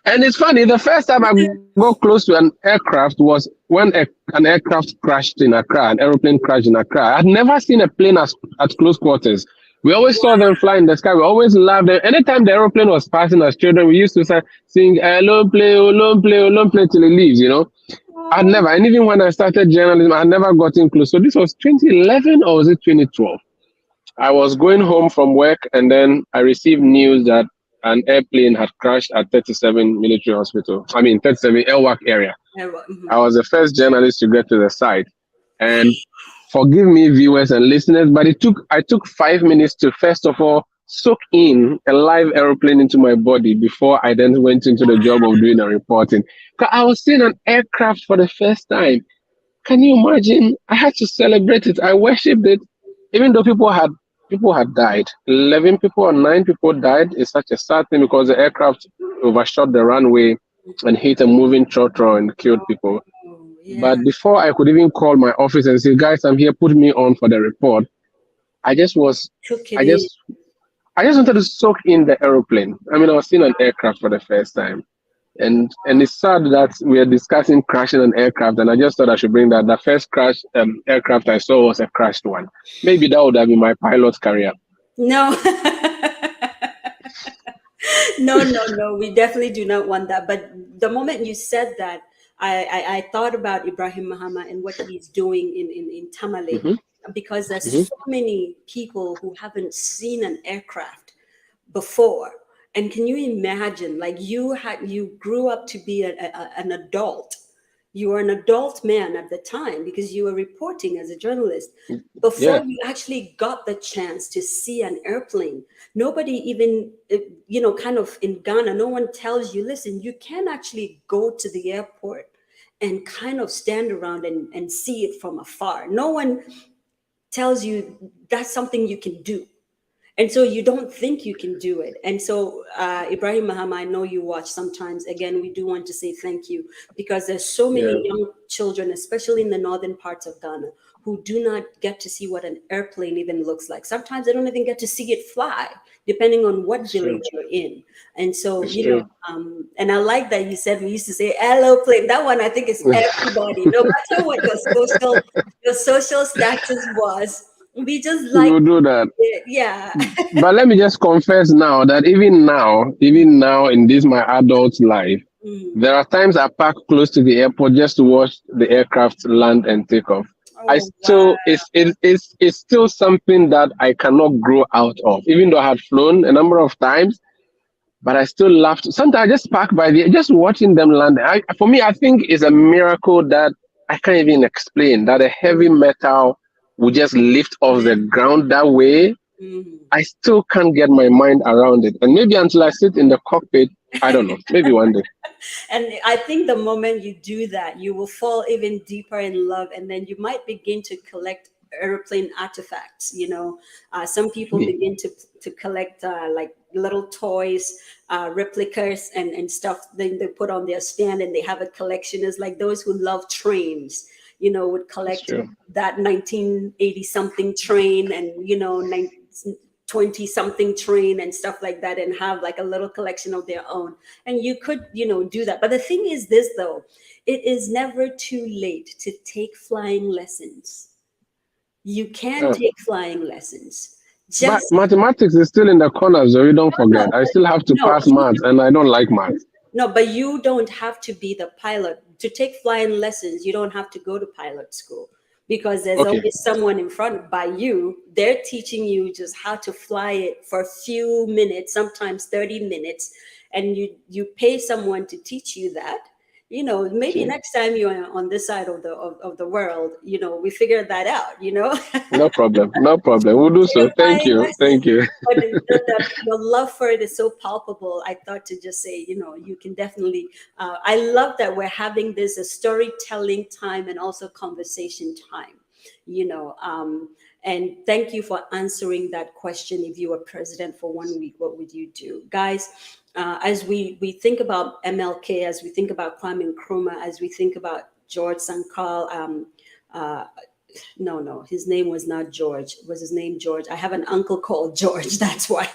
And it's funny. The first time I got close to an aircraft was when an aircraft crashed in Accra. An aeroplane crashed in Accra. I'd never seen a plane at close quarters. We always saw them fly in the sky. We always loved them. Anytime the aeroplane was passing as children, we used to sing "Lone play, oh, lone play, oh, lone play" till it leaves. You know. I'd never, and even when I started journalism, I never gotten close. So this was 2011 or was it 2012? I was going home from work and then I received news that an airplane had crashed at 37 Military Hospital. I mean, 37 Elwak area. Mhm. I was the first journalist to get to the site. And forgive me, viewers and listeners, but I took 5 minutes to first of all soak in a live airplane into my body before I then went into the job of doing a reporting. 'Cause I was seeing an aircraft for the first time. Can you imagine? I had to celebrate it. I worshipped it, even though people had died. 11 people or 9 people died. It's such a sad thing because the aircraft overshot the runway and hit a moving trotro and killed people. Oh, yeah. But before I could even call my office and say, "Guys, I'm here, put me on for the report," I just was, Took it I in. just, I just wanted to soak in the aeroplane. I mean, I was seeing an aircraft for the first time. And it's sad that we are discussing crashing an aircraft, and I just thought I should bring that. The first crash aircraft I saw was a crashed one. Maybe that would have been my pilot career. No. No, we definitely do not want that. But the moment you said that, I thought about Ibrahim Mahama and what he's doing in Tamale, Hmm. because there's Hmm. so many people who haven't seen an aircraft before. And can you imagine, like you grew up to be an adult, You were an adult man at the time because you were reporting as a journalist. Before Yeah. you actually got the chance to see an airplane, nobody even, kind of in Ghana, no one tells you, listen, you can actually go to the airport and kind of stand around and see it from afar. No one tells you that's something you can do. And so you don't think you can do it. And so Ibrahim Mahama, I know you watch sometimes. Again, we do want to say thank you, because there's so many Yeah. young children, especially in the northern parts of Ghana, who do not get to see what an airplane even looks like. Sometimes they don't even get to see it fly, depending on what It's true. village you're in. And so, It's true. and I like that you said, we used to say hello plane. That one, I think, is everybody, no matter what your social status was. We just We like will do that. it. Yeah. But let me just confess now that even now in this my adult life, there are times I park close to the airport just to watch the aircraft land and take off. I Oh, wow. still it's still something that I cannot grow out of, even though I had flown a number of times. But I still love to. Sometimes I just park by just watching them land. For me, I think it's a miracle that I can't even explain, that a heavy metal will just lift off the ground that way. I still can't get my mind around it. And maybe until I sit in the cockpit, I don't know. Maybe one day. And I think the moment you do that, you will fall even deeper in love, and then you might begin to collect airplane artifacts. Some people begin to collect like little toys, replicas, and stuff. Then they put on their stand, and they have a collection. It's like those who love trains, would collect true. that 1980 something train, and 20 something train and stuff like that, and have like a little collection of their own. And you could do that. But the thing is this, though, it is never too late to take flying lessons. You can take flying lessons. But Just mathematics is still in the corner, so you don't forget. I still have to no, pass maths, and I don't like maths. no, but you don't have to be the pilot to take flying lessons. You don't have to go to pilot school, because there's Okay. always someone in front by you. They're teaching you just how to fly it for a few minutes, sometimes 30 minutes, and you pay someone to teach you that. Maybe Sure. next time you're on this side of the world, we figure that out. No problem. No problem. We'll do so. Thank Flying you. Thank you. but your love for it is so palpable. I thought to just say, you can definitely. I love that we're having this a storytelling time and also conversation time. And thank you for answering that question. If you were president for 1 week, what would you do, guys? As we think about MLK, as we think about Kwame Nkrumah, as we think about George Sankal. No, his name was not George. Was his name George? I have an uncle called George. That's why.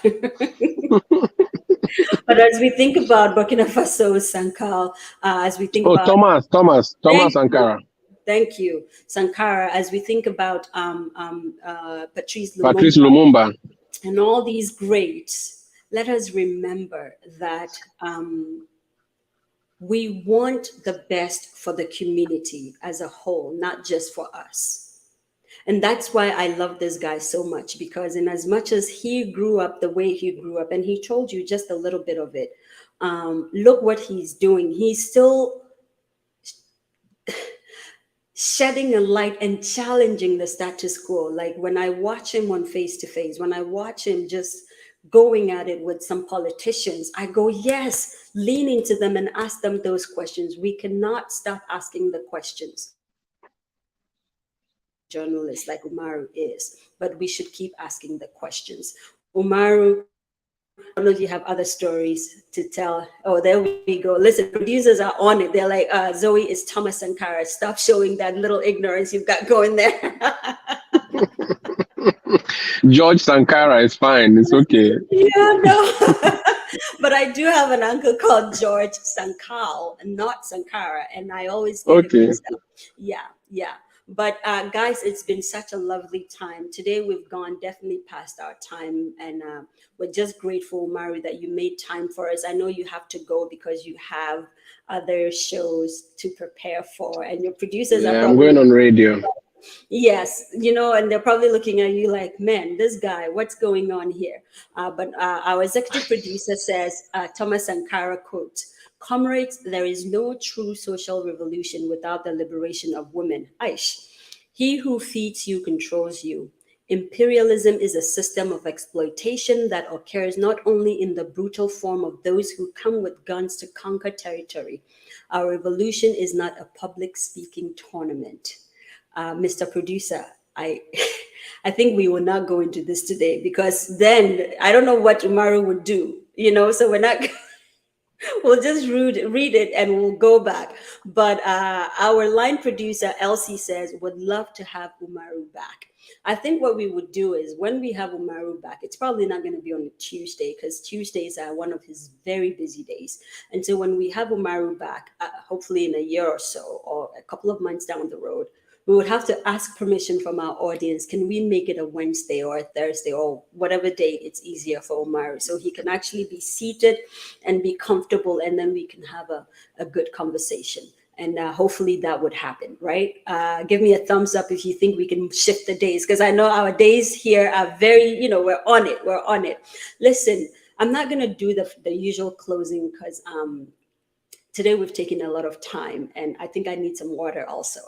But as we think about Burkina Faso, Sankal, as we think about Thomas Sankara. Thank you, Sankara. As we think about Patrice Lumumba, and all these greats, let us remember that we want the best for the community as a whole, not just for us. And that's why I love this guy so much, because in as much as he grew up the way he grew up, and he told you just a little bit of it, look what he's doing. He's still shedding a light and challenging the status quo. Like when I watch him on Face to Face, when I watch him just going at it with some politicians, I go, yes, lean into them and ask them those questions. We cannot stop asking the questions. Journalist like Umaru is, but we should keep asking the questions. Umaru, I don't know if you have other stories to tell. Oh, there we go. Listen, producers are on it. They're like, Zoe, it's Thomas Sankara. Stop showing that little ignorance you've got going there. George Sankara is fine. It's okay. Yeah, no. But I do have an uncle called George Sankal, not Sankara, and I always get it mixed up. Yeah. But guys, it's been such a lovely time. Today we've gone definitely past our time, and we're just grateful, Mari, that you made time for us. I know you have to go because you have other shows to prepare for, and your producers are probably— I'm going on radio. Yes, and they're probably looking at you like, man, this guy, what's going on here? But our executive producer says, Thomas Sankara quote, Comrades, there is no true social revolution without the liberation of women. Aish. He who feeds you controls you. Imperialism is a system of exploitation that occurs not only in the brutal form of those who come with guns to conquer territory. Our revolution is not a public speaking tournament. Mr. Producer, I I think we will not go into this today, because then I don't know what Umaru would do, so we're not we'll just read it and we'll go back. But our line producer, Elsie, says, would love to have Umaru back. I think what we would do is, when we have Umaru back, it's probably not going to be on a Tuesday, because Tuesdays are one of his very busy days. And so when we have Umaru back, hopefully in a year or so, or a couple of months down the road, we would have to ask permission from our audience. Can we make it a Wednesday or a Thursday or whatever day it's easier for Umaru, so he can actually be seated and be comfortable, and then we can have a good conversation. And hopefully that would happen, right? Give me a thumbs up if you think we can shift the days, because I know our days here are very, we're on it. Listen, I'm not going to do the usual closing, because today we've taken a lot of time, and I think I need some water also.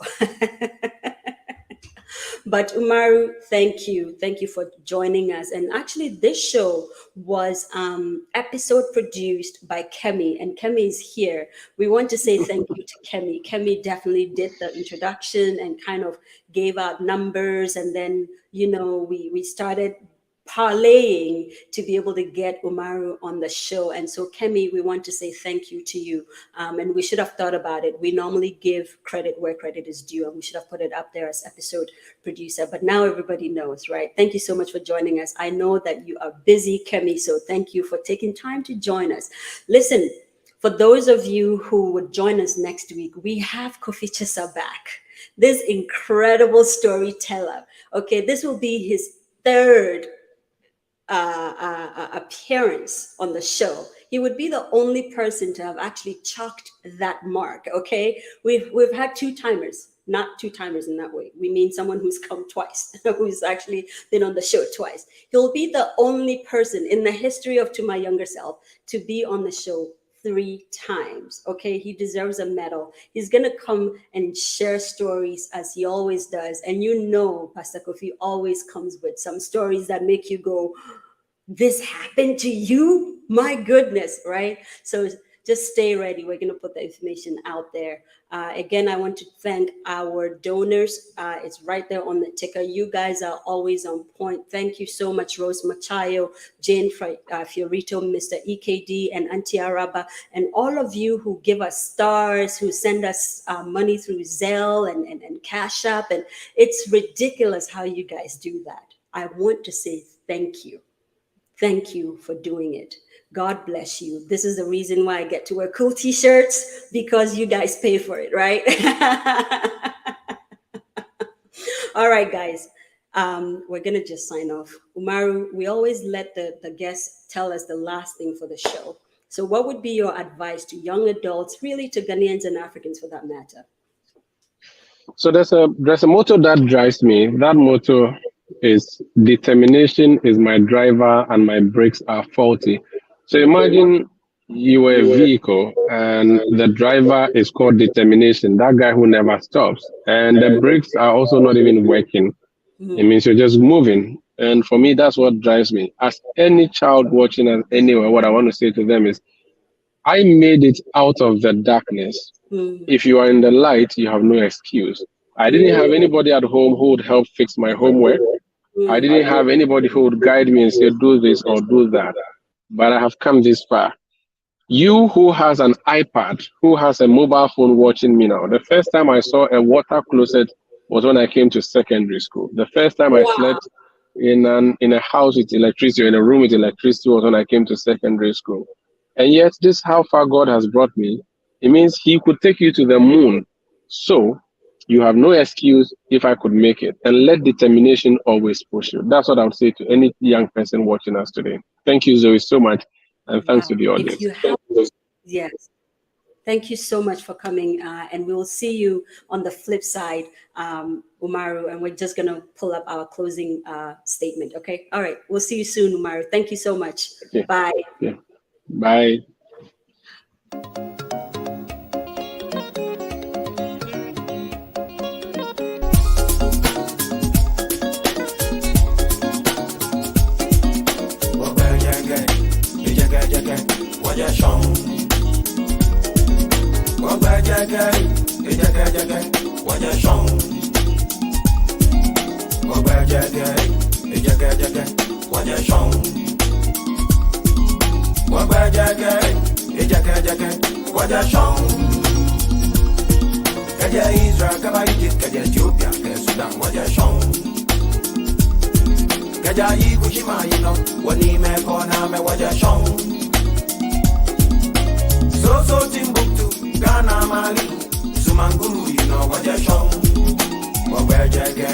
But Umaru, thank you for joining us. And actually, this show was episode produced by Kemi, and Kemi is here. We want to say thank you to Kemi. Kemi definitely did the introduction and kind of gave out numbers, and then we started parlaying to be able to get Umaru on the show. And so, Kemi, we want to say thank you to you. And we should have thought about it. We normally give credit where credit is due, and we should have put it up there as episode producer. But now everybody knows, right? Thank you so much for joining us. I know that you are busy, Kemi, so thank you for taking time to join us. Listen, for those of you who would join us next week, we have Kofi Chisa back. This incredible storyteller. Okay, this will be his third appearance on the show. He would be the only person to have actually chalked that mark. Okay, we've had two-timers, not two-timers in that way. We mean someone who's come twice, who's actually been on the show twice. He'll be the only person in the history of To My Younger Self to be on the show 3 times. Okay, he deserves a medal. He's gonna come and share stories as he always does. And Pastor Kofi always comes with some stories that make you go, this happened to you? My goodness, right? So just stay ready. We're gonna put the information out there. Again, I want to thank our donors. It's right there on the ticker. You guys are always on point. Thank you so much, Rose Machayo, Jane Fiorito, Mr. EKD, and Auntie Araba, and all of you who give us stars, who send us money through Zelle and Cash App. And it's ridiculous how you guys do that. I want to say thank you. Thank you for doing it. God bless you. This is the reason why I get to wear cool t-shirts, because you guys pay for it, right? All right, guys. We're going to just sign off. Umaru, we always let the guests tell us the last thing for the show. So what would be your advice to young adults, really to Ghanaians and Africans for that matter? So there's a motto that drives me. That motto is determination is my driver and my brakes are faulty. So imagine you were a vehicle and the driver is called determination, that guy who never stops. And the brakes are also not even working. It means you're just moving. And for me, that's what drives me. As any child watching us anywhere, what I want to say to them is, I made it out of the darkness. If you are in the light, you have no excuse. I didn't have anybody at home who would help fix my homework. I didn't have anybody who would guide me and say, do this or do that. But I have come this far. You who has an iPad, who has a mobile phone watching me now, the first time I saw a water closet was when I came to secondary school. The first time I slept in a house with electricity, in a room with electricity, was when I came to secondary school. And yet, this is how far God has brought me. It means He could take you to the moon. So you have no excuse if I could make it. And let determination always push you. That's what I would say to any young person watching us today. Thank you, Zoe, so much. And thanks to the audience. Yes. Thank you so much for coming. And we will see you on the flip side, Umaru. And we're just going to pull up our closing statement. Okay. All right. We'll see you soon, Umaru. Thank you so much. Okay. Bye. Yeah. Bye. Wagwajaga, Ejagajaga, Wajashon. Wagwajaga, Ejagajaga, Wajashon. Wagwajaga, Ejagajaga, Wajashon. Kaja Israel, Kaba Egypt, Kaja Ethiopia, Kaja Sudan, Wajashon. Kaja Ikushima, Wanime Kona, Me Wajashon. So Timbuktu, Ghana, Mali, Sumanguru, Wajashon. Wagwajaga,